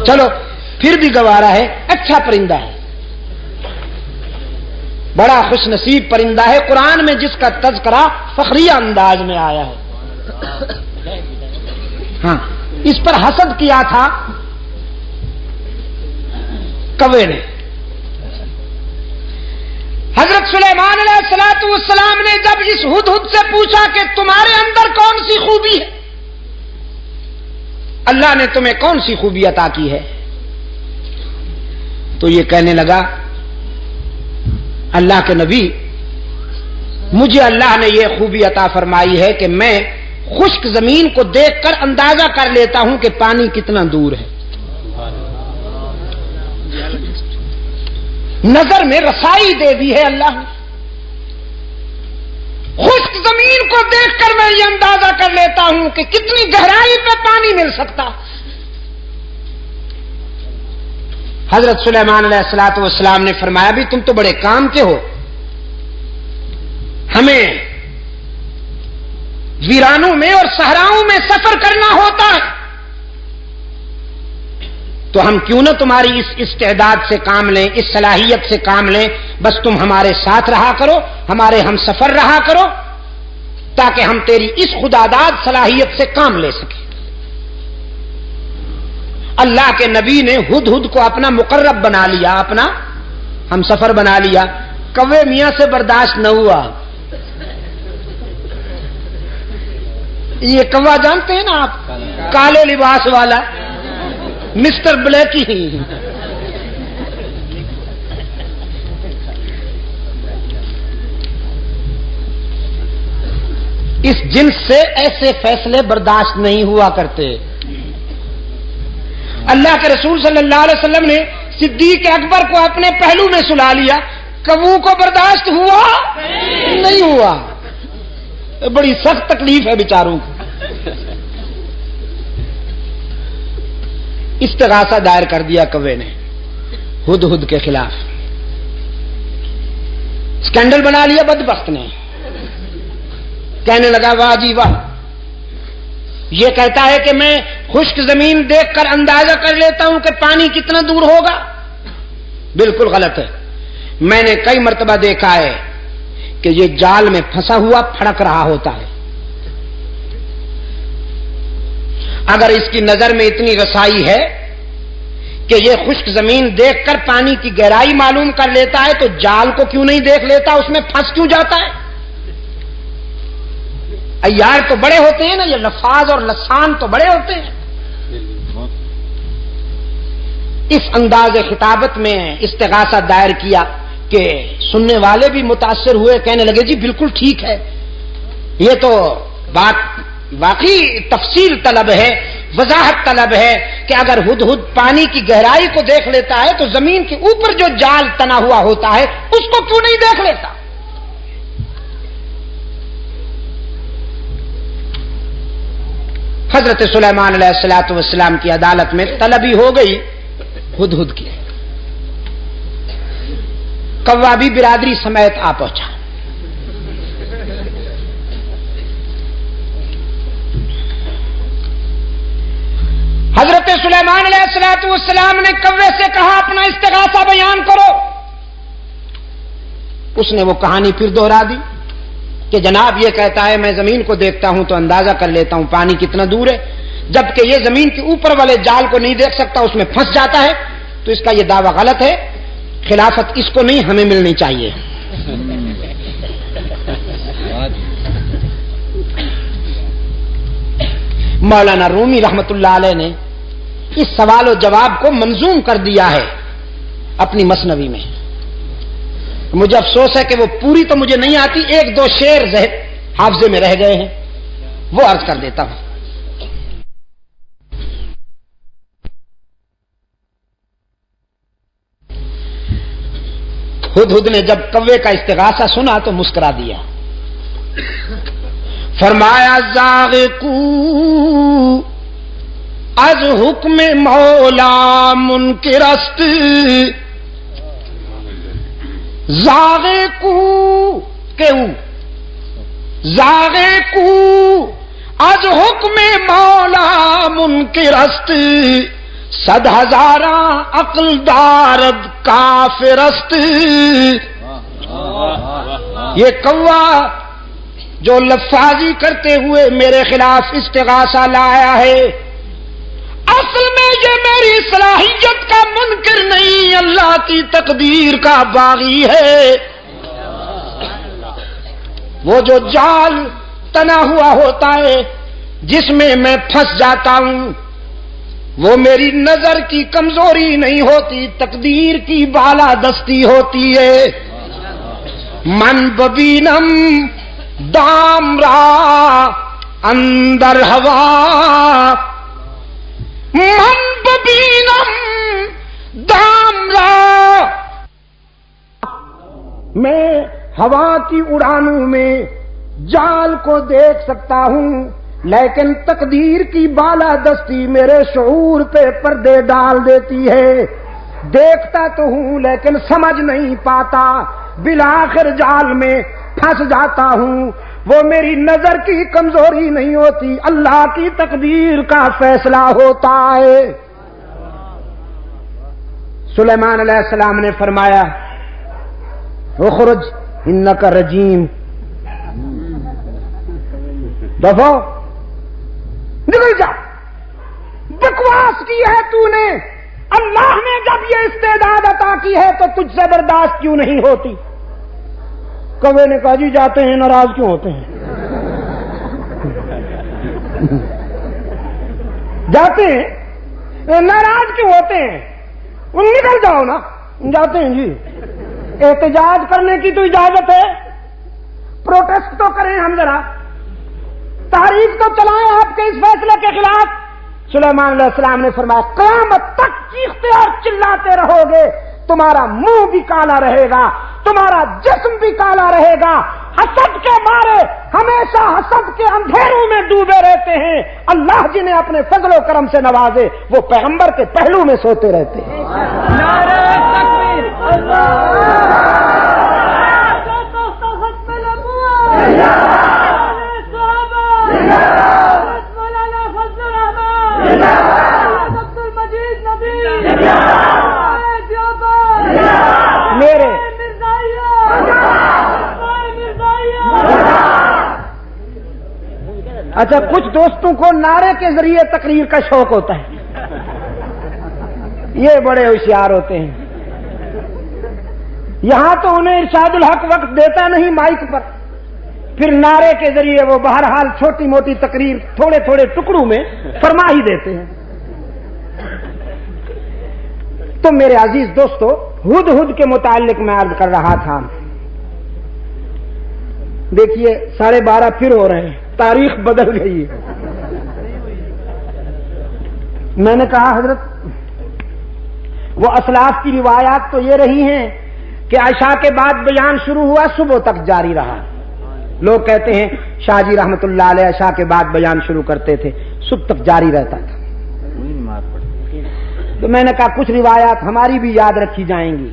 چلو پھر بھی گوارا ہے، اچھا پرندہ ہے، بڑا خوش نصیب پرندہ ہے، قرآن میں جس کا تذکرہ فخریہ انداز میں آیا ہے۔ ہاں، اس پر حسد کیا تھا کوے نے۔ حضرت سلیمان علیہ السلام نے جب اس ہدہد سے پوچھا کہ تمہارے اندر کون سی خوبی ہے، اللہ نے تمہیں کون سی خوبی عطا کی ہے، تو یہ کہنے لگا اللہ کے نبی، مجھے اللہ نے یہ خوبی عطا فرمائی ہے کہ میں خشک زمین کو دیکھ کر اندازہ کر لیتا ہوں کہ پانی کتنا دور ہے۔ نظر میں رسائی دے دی ہے اللہ نے، خشک زمین کو دیکھ کر میں یہ اندازہ کر لیتا ہوں کہ کتنی گہرائی پہ پانی مل سکتا۔ حضرت سلیمان علیہ السلام نے فرمایا بھی تم تو بڑے کام کے ہو، ہمیں ویرانوں میں اور صحراؤں میں سفر کرنا ہوتا ہے، تو ہم کیوں نہ تمہاری اس استعداد سے کام لیں، اس صلاحیت سے کام لیں، بس تم ہمارے ساتھ رہا کرو، ہمارے ہم سفر رہا کرو، تاکہ ہم تیری اس خداداد صلاحیت سے کام لے سکیں۔ اللہ کے نبی نے ہدہد کو اپنا مقرب بنا لیا، اپنا ہم سفر بنا لیا، کوے میاں سے برداشت نہ ہوا۔ یہ کوا جانتے ہیں نا آپ، کالے لباس والا مسٹر بلیکی، اس جنس سے ایسے فیصلے برداشت نہیں ہوا کرتے۔ اللہ کے رسول صلی اللہ علیہ وسلم نے صدیق اکبر کو اپنے پہلو میں سلا لیا، کبو کو برداشت ہوا نہیں ہوا، بڑی سخت تکلیف ہے بیچاروں کو۔ استغاثہ دائر کر دیا کوے نے ہدہد کے خلاف، اسکینڈل بنا لیا بدبخت نے، کہنے لگا واہ جی واہ، یہ کہتا ہے کہ میں خشک زمین دیکھ کر اندازہ کر لیتا ہوں کہ پانی کتنا دور ہوگا۔ بالکل غلط ہے، میں نے کئی مرتبہ دیکھا ہے کہ یہ جال میں پھنسا ہوا پھڑک رہا ہوتا ہے، اگر اس کی نظر میں اتنی رسائی ہے کہ یہ خشک زمین دیکھ کر پانی کی گہرائی معلوم کر لیتا ہے تو جال کو کیوں نہیں دیکھ لیتا، اس میں پھنس کیوں جاتا ہے؟ عیار تو بڑے ہوتے ہیں نا، یہ لفاظ اور لسان تو بڑے ہوتے ہیں۔ اس انداز خطابت میں استغاثہ دائر کیا کہ سننے والے بھی متاثر ہوئے، کہنے لگے جی بالکل ٹھیک ہے، یہ تو بات واقعی تفصیل طلب ہے، وضاحت طلب ہے کہ اگر ہدہد پانی کی گہرائی کو دیکھ لیتا ہے تو زمین کے اوپر جو جال تنا ہوا ہوتا ہے اس کو کیوں نہیں دیکھ لیتا؟ حضرت سلیمان علیہ السلام کی عدالت میں طلبی ہو گئی ہدہد کی، کوا بھی برادری سمیت آ پہنچا۔ حضرت سلیمان علیہ السلام نے کوے سے کہا اپنا استغاثہ بیان کرو۔ اس نے وہ کہانی پھر دوہرا دی کہ جناب یہ کہتا ہے میں زمین کو دیکھتا ہوں تو اندازہ کر لیتا ہوں پانی کتنا دور ہے، جبکہ یہ زمین کے اوپر والے جال کو نہیں دیکھ سکتا، اس میں پھنس جاتا ہے، تو اس کا یہ دعویٰ غلط ہے، خلافت اس کو نہیں ہمیں ملنی چاہیے۔ مولانا رومی رحمت اللہ علیہ نے اس سوال و جواب کو منظوم کر دیا ہے اپنی مثنوی میں۔ مجھے افسوس ہے کہ وہ پوری تو مجھے نہیں آتی، ایک دو شعر حافظے میں رہ گئے ہیں، وہ عرض کر دیتا ہوں۔ ہدہد نے جب کوے کا استغاثہ سنا تو مسکرا دیا، فرمایا زاغ کو از حکم مولا منکر است، زاغ کو زاغ کو از حکم مولا منکر است، صد ہزاراں عقل دارد کافرست. یہ کوا جو لفاظی کرتے ہوئے میرے خلاف استغاثہ لایا ہے، اصل میں یہ میری صلاحیت کا منکر نہیں، اللہ کی تقدیر کا باغی ہے. وہ جو جال تنا ہوا ہوتا ہے جس میں میں پھنس جاتا ہوں، وہ میری نظر کی کمزوری نہیں ہوتی، تقدیر کی بالادستی ہوتی ہے. من ببینم دام را اندر ہوا، من ببینم دام را. میں ہوا کی اڑانوں میں جال کو دیکھ سکتا ہوں، لیکن تقدیر کی بالادستی میرے شعور پہ پردے ڈال دیتی ہے. دیکھتا تو ہوں لیکن سمجھ نہیں پاتا، بالآخر جال میں پھنس جاتا ہوں. وہ میری نظر کی کمزوری نہیں ہوتی، اللہ کی تقدیر کا فیصلہ ہوتا ہے. سلیمان علیہ السلام نے فرمایا اخرج انک رجیم، دفعو نکل جا. بکواس کی ہے تو نے، اللہ نے جب یہ استعداد عطا کی ہے تو تجھ سے برداشت کیوں نہیں ہوتی؟ کوے نے کہا جی جاتے ہیں، ناراض کیوں ہوتے ہیں؟ جاتے ہیں ناراض کیوں ہوتے ہیں؟ نکل جاؤ نا. جاتے ہیں جی. احتجاج کرنے کی تو اجازت ہے، پروٹیسٹ تو کریں ہم ذرا، تحریک تو چلائیں آپ کے اس فیصلے کے خلاف. سلیمان علیہ السلام نے فرمایا قیامت تک چیختے اور چلاتے رہو گے، تمہارا منہ بھی کالا رہے گا، تمہارا جسم بھی کالا رہے گا. حسد کے مارے ہمیشہ حسد کے اندھیروں میں ڈوبے رہتے ہیں. اللہ جنہیں اپنے فضل و کرم سے نوازے وہ پیغمبر کے پہلو میں سوتے رہتے ہیں. نعرہ تکبیر، اللہ میرے اچھا کچھ دوستوں کو نعرے کے ذریعے تقریر کا شوق ہوتا ہے، یہ بڑے ہوشیار ہوتے ہیں. یہاں تو انہیں ارشاد الحق وقت دیتا نہیں مائک پر، پھر نعرے کے ذریعے وہ بہرحال چھوٹی موٹی تقریر تھوڑے تھوڑے ٹکڑوں میں فرما ہی دیتے ہیں. تو میرے عزیز دوستو، ہدہد کے متعلق میں عرض کر رہا تھا. دیکھیے 12:30 پھر ہو رہے ہیں، تاریخ بدل گئی ہے. میں نے کہا حضرت وہ اسلاف کی روایات تو یہ رہی ہیں کہ عشاء کے بعد بیان شروع ہوا صبح تک جاری رہا. لوگ کہتے ہیں شاہ جی رحمت اللہ علیہ عشاء کے بعد بیان شروع کرتے تھے، صبح تک جاری رہتا تھا. تو میں نے کہا کچھ روایات ہماری بھی یاد رکھی جائیں گی.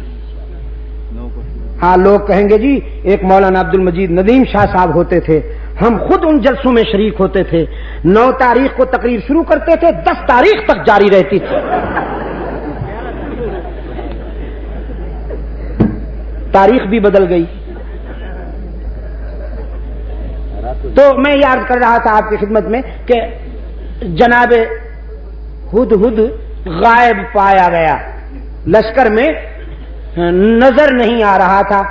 ہاں لوگ کہیں گے جی ایک مولانا عبد المجید ندیم شاہ صاحب ہوتے تھے، ہم خود ان جلسوں میں شریک ہوتے تھے، 9 تاریخ کو تقریر شروع کرتے تھے، 10 تاریخ تک جاری رہتی تھی. تاریخ بھی بدل گئی. تو میں یہ عرض کر رہا تھا آپ کی خدمت میں کہ جناب ہدہد غائب پایا گیا، لشکر میں نظر نہیں آ رہا تھا.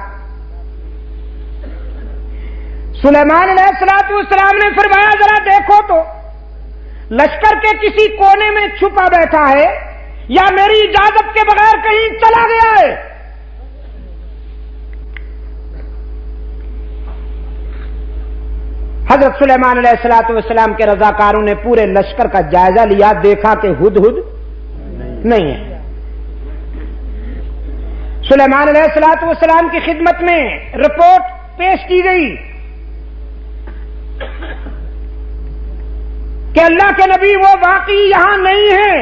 سلیمان علیہ السلام نے فرمایا ذرا دیکھو تو لشکر کے کسی کونے میں چھپا بیٹھا ہے یا میری اجازت کے بغیر کہیں چلا گیا ہے. حضرت سلیمان علیہ السلام کے رضاکاروں نے پورے لشکر کا جائزہ لیا، دیکھا کہ ہدہد نہیں ہے. سلیمان علیہ السلام کی خدمت میں رپورٹ پیش کی گئی کہ اللہ کے نبی وہ واقعی یہاں نہیں ہے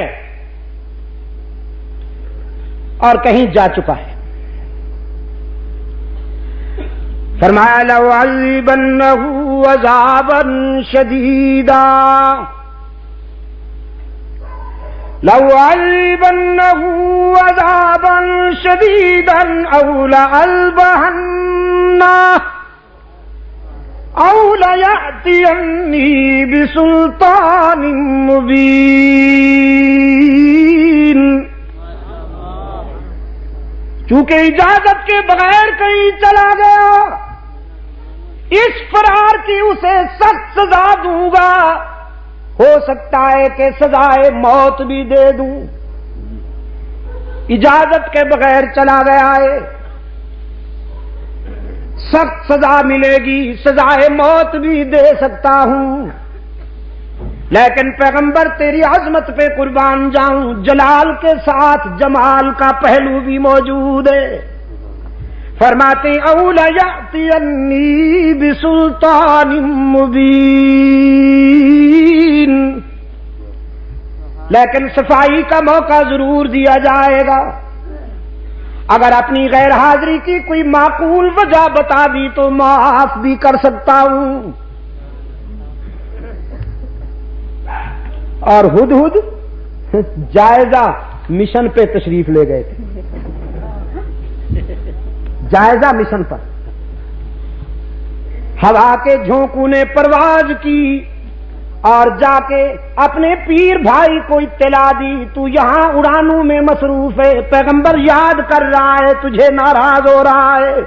اور کہیں جا چکا ہے. فرمایا لَأُعَذِّبَنَّهُ عَذَابًا شَدِيدًا، لَأُعَذِّبَنَّهُ عَذَابًا شَدِيدًا أَوْ لَأَذْبَحَنَّهُ أَوْ لَيَأْتِيَنِّي بِسُلْطَانٍ مُبِينٍ۔ چونکہ اجازت کے بغیر کہیں چلا گیا، اس فرار کی اسے سخت سزا دوں گا، ہو سکتا ہے کہ سزائے موت بھی دے دوں۔ اجازت کے بغیر چلا گیا ہے، سخت سزا ملے گی، سزائے موت بھی دے سکتا ہوں، لیکن پیغمبر تیری عظمت پہ قربان جاؤں، جلال کے ساتھ جمال کا پہلو بھی موجود ہے۔ فرماتے اولا یأتینی بسلطان مبین، لیکن صفائی کا موقع ضرور دیا جائے گا۔ اگر اپنی غیر حاضری کی کوئی معقول وجہ بتا دی تو معاف بھی کر سکتا ہوں۔ اور ہدہد جائزہ مشن پہ تشریف لے گئے تھے، جائزہ مشن پر۔ ہوا کے جھونکوں نے پرواز کی اور جا کے اپنے پیر بھائی کو اطلاع دی، تو یہاں اڑانوں میں مصروف ہے، پیغمبر یاد کر رہا ہے، تجھے ناراض ہو رہا ہے،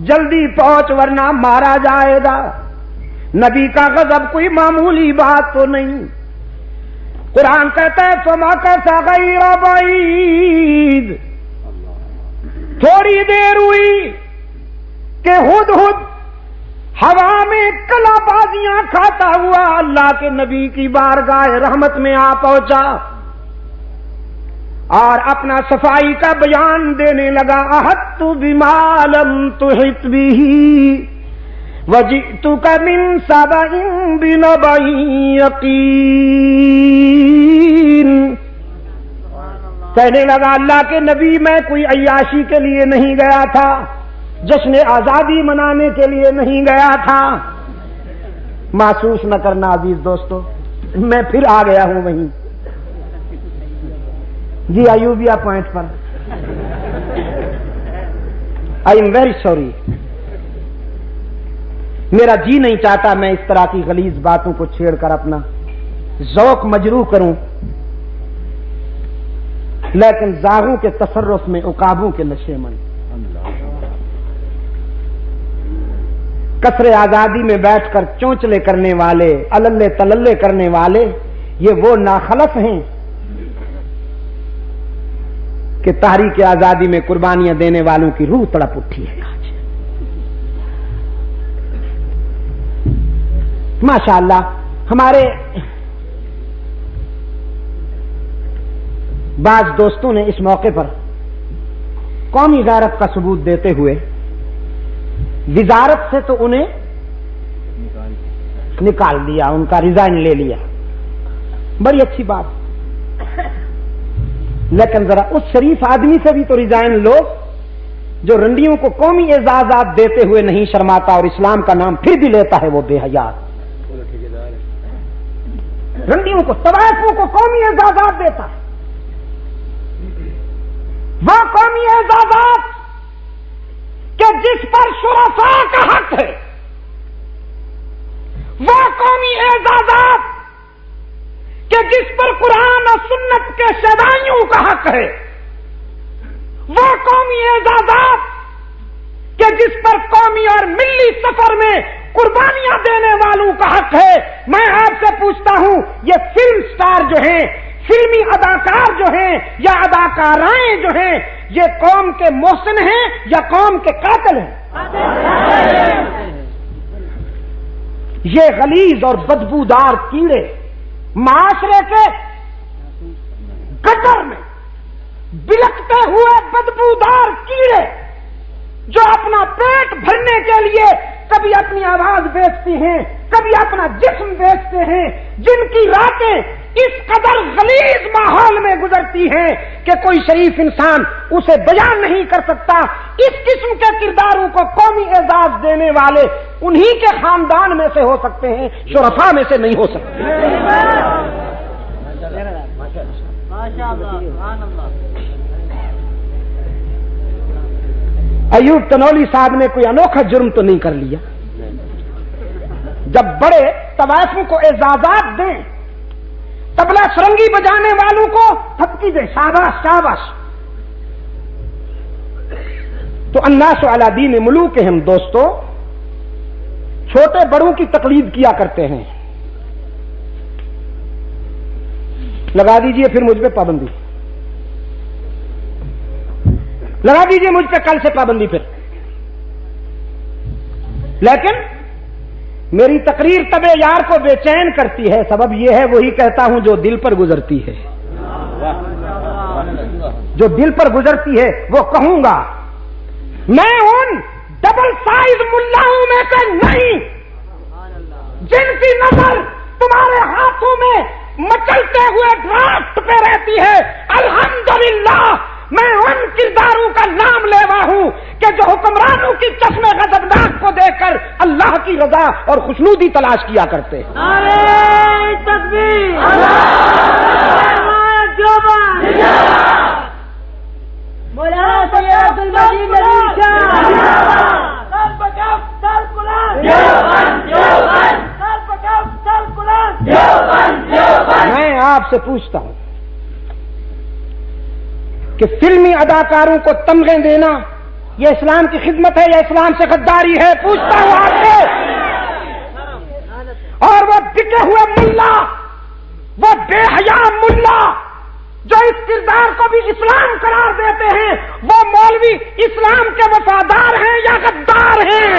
جلدی پہنچ ورنہ مارا جائے گا۔ نبی کا غضب کوئی معمولی بات تو نہیں۔ قرآن کہتا ہے فَمَكَثَ غَيْرَ بَعِيدٍ، تھوڑی دیر ہوئی کہ ہدہد ہوا میں کلا بازیاں کھاتا ہوا اللہ کے نبی کی بارگاہ رحمت میں آ پہنچا اور اپنا صفائی کا بیان دینے لگا۔ احطت بما لم تحط به وجئتک من سبأ بنبأ یقین، کہنے لگا اللہ کے نبی میں کوئی عیاشی کے لیے نہیں گیا تھا، جشن آزادی منانے کے لیے نہیں گیا تھا۔ محسوس نہ کرنا عزیز دوستو، میں پھر آ گیا ہوں وہیں، جی ایوبیا پوائنٹ پر۔ آئی ایم ویری سوری، میرا جی نہیں چاہتا میں اس طرح کی غلیظ باتوں کو چھیڑ کر اپنا ذوق مجروح کروں، لیکن زاغوں کے تصرف میں عقابوں کے نشے من، کثر آزادی میں بیٹھ کر چونچلے کرنے والے، اللے تللے کرنے والے، یہ وہ ناخلف ہیں کہ تحریک آزادی میں قربانیاں دینے والوں کی روح تڑپ اٹھی ہے آج۔ ماشاءاللہ ہمارے بعض دوستوں نے اس موقع پر قومی غیرت کا ثبوت دیتے ہوئے وزارت سے تو انہیں نکال دیا، ان کا ریزائن لے لیا، بڑی اچھی بات، لیکن ذرا اس شریف آدمی سے بھی تو ریزائن لو جو رنڈیوں کو قومی اعزازات دیتے ہوئے نہیں شرماتا اور اسلام کا نام پھر بھی لیتا ہے وہ بے حیا۔ رنڈیوں کو، طوائفوں کو قومی اعزازات دیتا ہے، وہ قومی اعزازات کہ جس پر شرفاء کا حق ہے، وہ قومی اعزازات کہ جس پر قرآن اور سنت کے شہدائیوں کا حق ہے، وہ قومی اعزازات کہ جس پر قومی اور ملی سفر میں قربانیاں دینے والوں کا حق ہے۔ میں آپ سے پوچھتا ہوں، یہ فلم سٹار جو ہیں، فلمی اداکار جو ہیں یا اداکارائیں جو ہیں، یہ قوم کے محسن ہیں یا قوم کے قاتل ہیں؟ یہ غلیظ اور بدبودار کیڑے معاشرے کے گٹر میں بلکتے ہوئے بدبودار کیڑے جو اپنا پیٹ بھرنے کے لیے کبھی اپنی آواز بیچتی ہیں، کبھی اپنا جسم بیچتے ہیں، جن کی راتیں اس قدر غلیظ ماحول میں گزرتی ہیں کہ کوئی شریف انسان اسے بیان نہیں کر سکتا، اس قسم کے کرداروں کو قومی اعزاز دینے والے انہی کے خاندان میں سے ہو سکتے ہیں، شرفاء میں سے نہیں ہو سکتے۔ ایوب تنولی صاحب نے کوئی انوکھا جرم تو نہیں کر لیا؟ جب بڑے طوائفوں کو اعزازات دیں، طبلہ سرنگی بجانے والوں کو تھپکی دیں، شاباش شاباش، تو الناس علی دین ملوکہم، دوستو چھوٹے بڑوں کی تقلید کیا کرتے ہیں۔ لگا دیجئے پھر مجھ پہ پابندی، لگا دیجئے مجھ پہ کل سے پابندی پھر، لیکن میری تقریر طب یار کو بے چین کرتی ہے، سبب یہ ہے وہی کہتا ہوں جو دل پر گزرتی ہے، جو دل پر گزرتی ہے وہ کہوں گا۔ میں ان ڈبل سائز ملاؤں میں سے نہیں جن کی نظر تمہارے ہاتھوں میں مچلتے ہوئے ڈرافٹ پہ رہتی ہے۔ الحمدللہ میں ان کرداروں کا نام لیوا ہوں کہ جو حکمرانوں کی چشم غضبناک کو دیکھ کر اللہ کی رضا اور خوشنودی تلاش کیا کرتے ہیں۔ نعرہ تکبیر، مولانا سید عبد المجید نبی شاہ، میں آپ سے پوچھتا ہوں کہ فلمی اداکاروں کو تمغے دینا یہ اسلام کی خدمت ہے یا اسلام سے غداری ہے؟ پوچھتا ہوں آپ سے۔ اور وہ بکے ہوئے ملا، وہ بے حیا ملا جو اس کردار کو بھی اسلام قرار دیتے ہیں، وہ مولوی اسلام کے وفادار ہیں یا غدار ہیں؟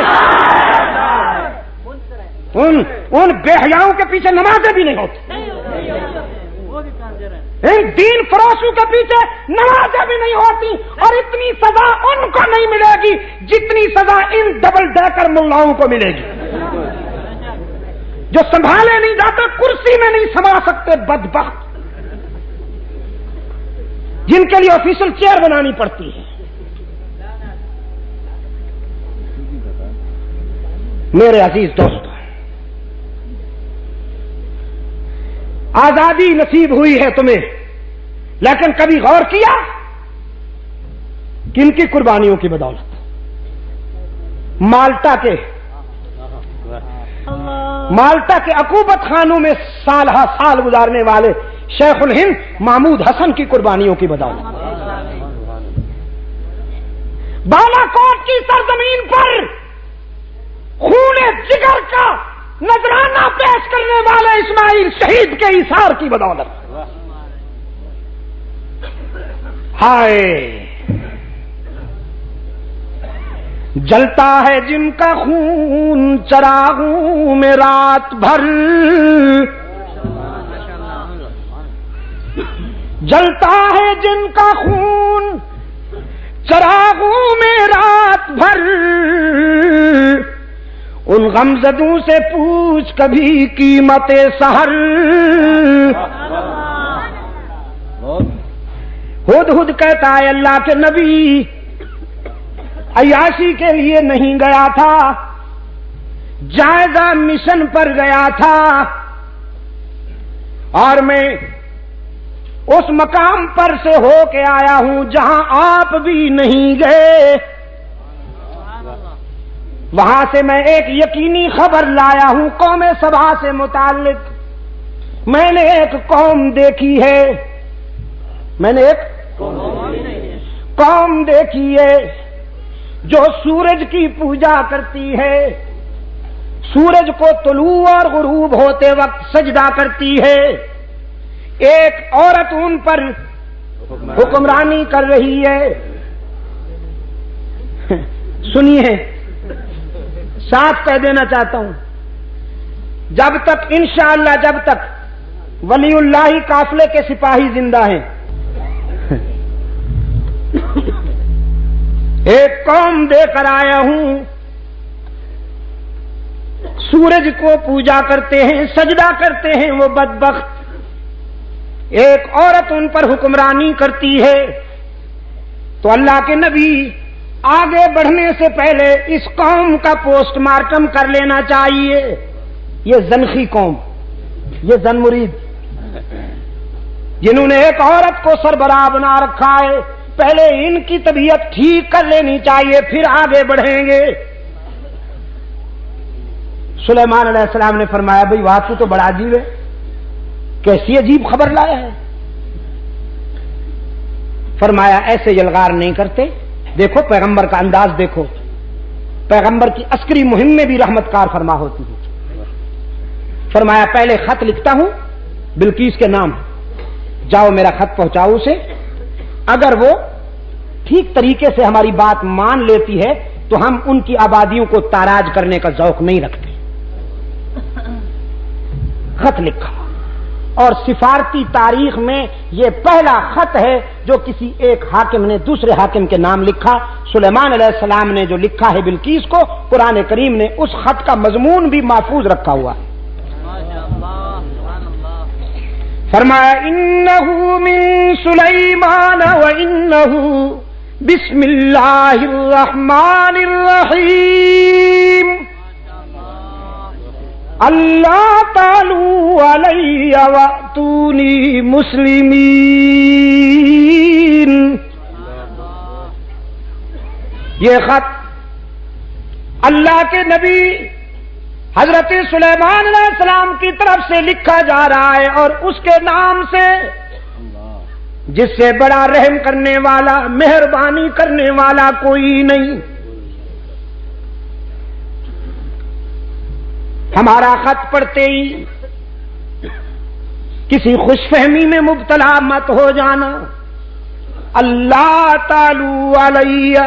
ان بے حیاؤں کے پیچھے نمازیں بھی نہیں ہوتی، ان دین فروشوں کے پیچھے نمازیں بھی نہیں ہوتی، اور اتنی سزا ان کو نہیں ملے گی جتنی سزا ان ڈبل ڈیکر ملاؤں کو ملے گی جو سنبھالے نہیں جاتے، کرسی میں نہیں سما سکتے، بدبخت، جن کے لیے آفیشل چیئر بنانی پڑتی ہے۔ میرے عزیز دوستو، آزادی نصیب ہوئی ہے تمہیں، لیکن کبھی غور کیا کن کی قربانیوں کی بدولت؟ مالٹا کے عقوبت خانوں میں سال ہا سال گزارنے والے شیخ الہند محمود حسن کی قربانیوں کی بدولت، بالا کوٹ کی سرزمین پر خون جگر کا نذرانہ پیش کرنے والے اسماعیل شہید کے ایثار کی بدولت، ہائے جلتا ہے جن کا خون چراغوں میں رات بھر، جلتا ہے جن کا خون چراغوں میں رات بھر، ان غمزدوں سے پوچھ کبھی قیمت سحر، ہد ہد کہتا ہے اللہ کے نبی عیاشی کے لیے نہیں گیا تھا، جائزہ مشن پر گیا تھا، اور میں اس مقام پر سے ہو کے آیا ہوں جہاں آپ بھی نہیں گئے، وہاں سے میں ایک یقینی خبر لایا ہوں قوم سبا سے متعلق۔ میں نے ایک قوم دیکھی ہے، میں نے ایک قوم دیکھی ہے جو سورج کی پوجا کرتی ہے، سورج کو طلوع اور غروب ہوتے وقت سجدہ کرتی ہے، ایک عورت ان پر حکمرانی کر رہی ہے۔ سنیے، ساتھ کہہ دینا چاہتا ہوں، جب تک انشاءاللہ جب تک ولی اللہ قافلے کے سپاہی زندہ ہیں، ایک قوم دے کر آیا ہوں، سورج کو پوجا کرتے ہیں، سجدہ کرتے ہیں وہ بدبخت، ایک عورت ان پر حکمرانی کرتی ہے۔ تو اللہ کے نبی آگے بڑھنے سے پہلے اس قوم کا پوسٹ مارٹم کر لینا چاہیے۔ یہ زنخی قوم، یہ زن مرید، جنہوں نے ایک عورت کو سربراہ بنا رکھا ہے، پہلے ان کی طبیعت ٹھیک کر لینی چاہیے، پھر آگے بڑھیں گے۔ سلیمان علیہ السلام نے فرمایا بھئی واہ تو بڑا عجیب ہے، کیسی عجیب خبر لایا ہے۔ فرمایا ایسے یلغار نہیں کرتے، دیکھو پیغمبر کا انداز دیکھو، پیغمبر کی عسکری مہم میں بھی رحمت کار فرما ہوتی ہے۔ فرمایا پہلے خط لکھتا ہوں بلقیس کے نام، جاؤ میرا خط پہنچاؤ اسے، اگر وہ ٹھیک طریقے سے ہماری بات مان لیتی ہے تو ہم ان کی آبادیوں کو تاراج کرنے کا ذوق نہیں رکھتے۔ خط لکھا، اور سفارتی تاریخ میں یہ پہلا خط ہے جو کسی ایک حاکم نے دوسرے حاکم کے نام لکھا۔ سلیمان علیہ السلام نے جو لکھا ہے بلقیس کو، قرآن کریم نے اس خط کا مضمون بھی محفوظ رکھا ہوا ہے۔ فرمایا انہ من سلیمان وانہ بسم اللہ الرحمن الرحیم اللہ تعالی علی واتونی مسلمین۔ یہ خط اللہ کے نبی حضرت سلیمان علیہ السلام کی طرف سے لکھا جا رہا ہے، اور اس کے نام سے جس سے بڑا رحم کرنے والا، مہربانی کرنے والا کوئی نہیں۔ ہمارا خط پڑھتے ہی کسی خوش فہمی میں مبتلا مت ہو جانا۔ اللہ تعالی علیہ،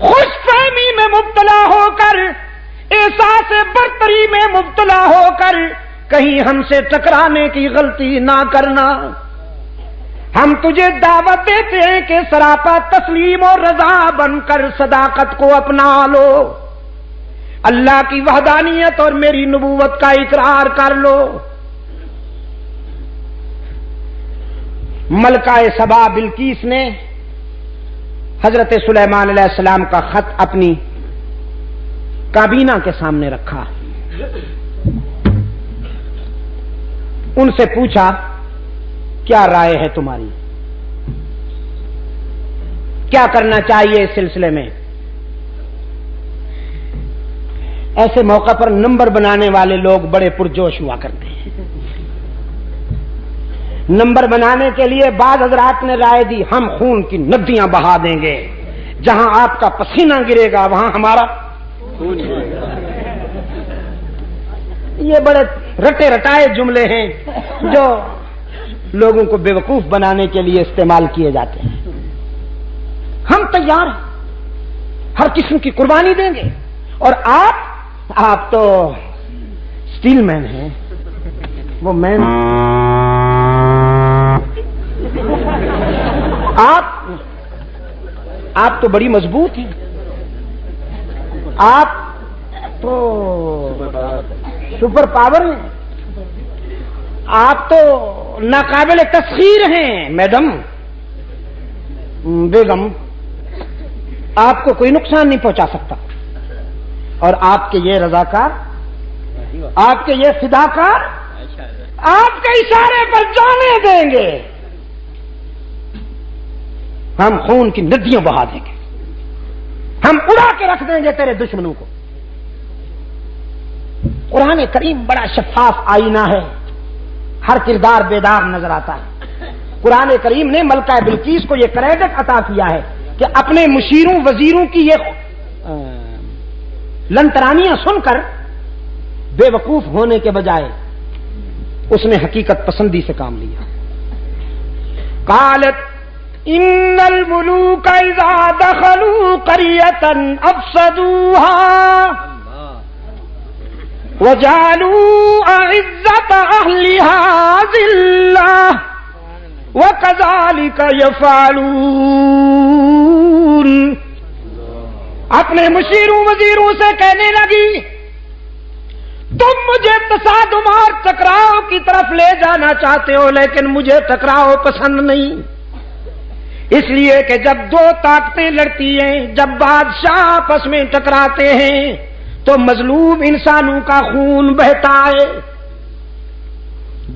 خوش فہمی میں مبتلا ہو کر، احساس برتری میں مبتلا ہو کر کہیں ہم سے ٹکرانے کی غلطی نہ کرنا۔ ہم تجھے دعوت دیتے ہیں کہ سراپا تسلیم اور رضا بن کر صداقت کو اپنا لو، اللہ کی وحدانیت اور میری نبوت کا اقرار کر لو۔ ملکہ سبا بلقیس نے حضرت سلیمان علیہ السلام کا خط اپنی کابینہ کے سامنے رکھا، ان سے پوچھا کیا رائے ہے تمہاری، کیا کرنا چاہیے اس سلسلے میں۔ ایسے موقع پر نمبر بنانے والے لوگ بڑے پرجوش ہوا کرتے ہیں۔ نمبر بنانے کے لیے بعض حضرات نے رائے دی ہم خون کی ندیاں بہا دیں گے، جہاں آپ کا پسینہ گرے گا وہاں ہمارا خون۔ یہ بڑے رٹے رٹائے جملے ہیں جو لوگوں کو بیوقوف بنانے کے لیے استعمال کیے جاتے ہیں۔ ہم تیار ہیں، ہر قسم کی قربانی دیں گے، اور آپ تو اسٹیل مین ہیں، وہ مین آپ تو بڑی مضبوط ہیں، آپ تو سپر پاور ہیں، آپ تو ناقابل تسخیر ہیں میڈم، بیگم، آپ کو کوئی نقصان نہیں پہنچا سکتا، اور آپ کے یہ رضاکار، آپ کے یہ فداکار آپ کے اشارے پر جانے دیں گے، ہم خون کی ندیاں بہا دیں گے، ہم اڑا کے رکھ دیں گے تیرے دشمنوں کو۔ قرآن کریم بڑا شفاف آئینہ ہے، ہر کردار بیدار نظر آتا ہے۔ قرآن کریم نے ملکہ بلقیس کو یہ کریڈٹ عطا کیا ہے کہ اپنے مشیروں وزیروں کی یہ لنترانیاں سن کر بے وقوف ہونے کے بجائے اس نے حقیقت پسندی سے کام لیا۔ قالت ان الملوک اذا دخلوا قریۃ افسدوها وجعلوا اعزۃ اہلها ذلۃ وکذالک یفعلون۔ اپنے مشیروں وزیروں سے کہنے لگی تم مجھے تصادمات ٹکراؤ کی طرف لے جانا چاہتے ہو، لیکن مجھے ٹکراؤ پسند نہیں، اس لیے کہ جب دو طاقتیں لڑتی ہیں، جب بادشاہ آپس میں ٹکراتے ہیں تو مظلوم انسانوں کا خون بہتا ہے،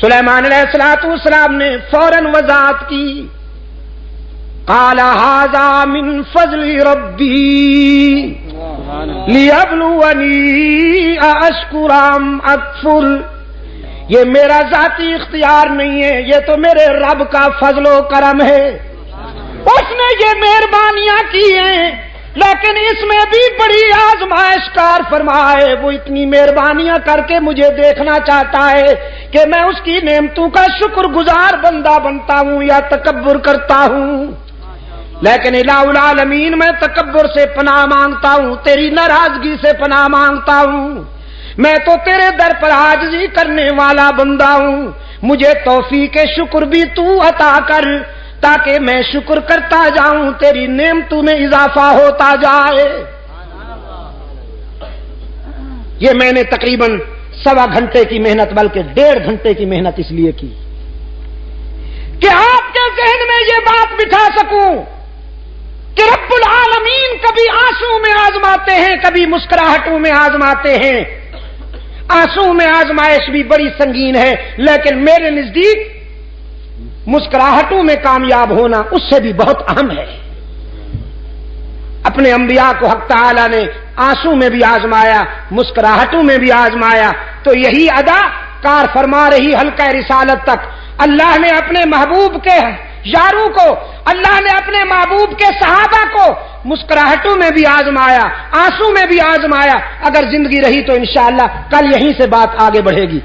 سلیمان علیہ السلام نے فوراً وضاحت کی، قال ھذا من فضل ربی لیبلونی اشکر ام اکفر، یہ میرا ذاتی اختیار نہیں ہے، یہ تو میرے رب کا فضل و کرم ہے، اس نے یہ مہربانیاں کی ہیں، لیکن اس میں بھی بڑی آزمائش کار فرمائے، وہ اتنی مہربانیاں کر کے مجھے دیکھنا چاہتا ہے کہ میں اس کی نعمتوں کا شکر گزار بندہ بنتا ہوں یا تکبر کرتا ہوں، لیکن الہ العالمین میں تکبر سے پناہ مانگتا ہوں، تیری ناراضگی سے پناہ مانگتا ہوں، میں تو تیرے در پر عاجزی کرنے والا بندہ ہوں، مجھے توفیق شکر بھی تو عطا کر تاکہ میں شکر کرتا جاؤں، تیری نعمتوں میں اضافہ ہوتا جائے۔ یہ میں نے تقریباً 1.25 گھنٹے کی محنت، بلکہ 1.5 گھنٹے کی محنت اس لیے کی کہ آپ کے ذہن میں یہ بات بٹھا سکوں کہ رب العالمین کبھی آنسو میں آزماتے ہیں، کبھی مسکراہٹوں میں آزماتے ہیں۔ آنسو میں آزمائش بھی بڑی سنگین ہے، لیکن میرے نزدیک مسکراہٹوں میں کامیاب ہونا اس سے بھی بہت اہم ہے۔ اپنے انبیاء کو حق تعالی نے آنسو میں بھی آزمایا، مسکراہٹوں میں بھی آزمایا، تو یہی ادا کار فرما رہی حلقہ رسالت تک۔ اللہ نے اپنے محبوب کے یاروں کو، اللہ نے اپنے محبوب کے صحابہ کو مسکراہٹوں میں بھی آزمایا، آنسو میں بھی آزمایا۔ اگر زندگی رہی تو انشاءاللہ کل یہیں سے بات آگے بڑھے گی۔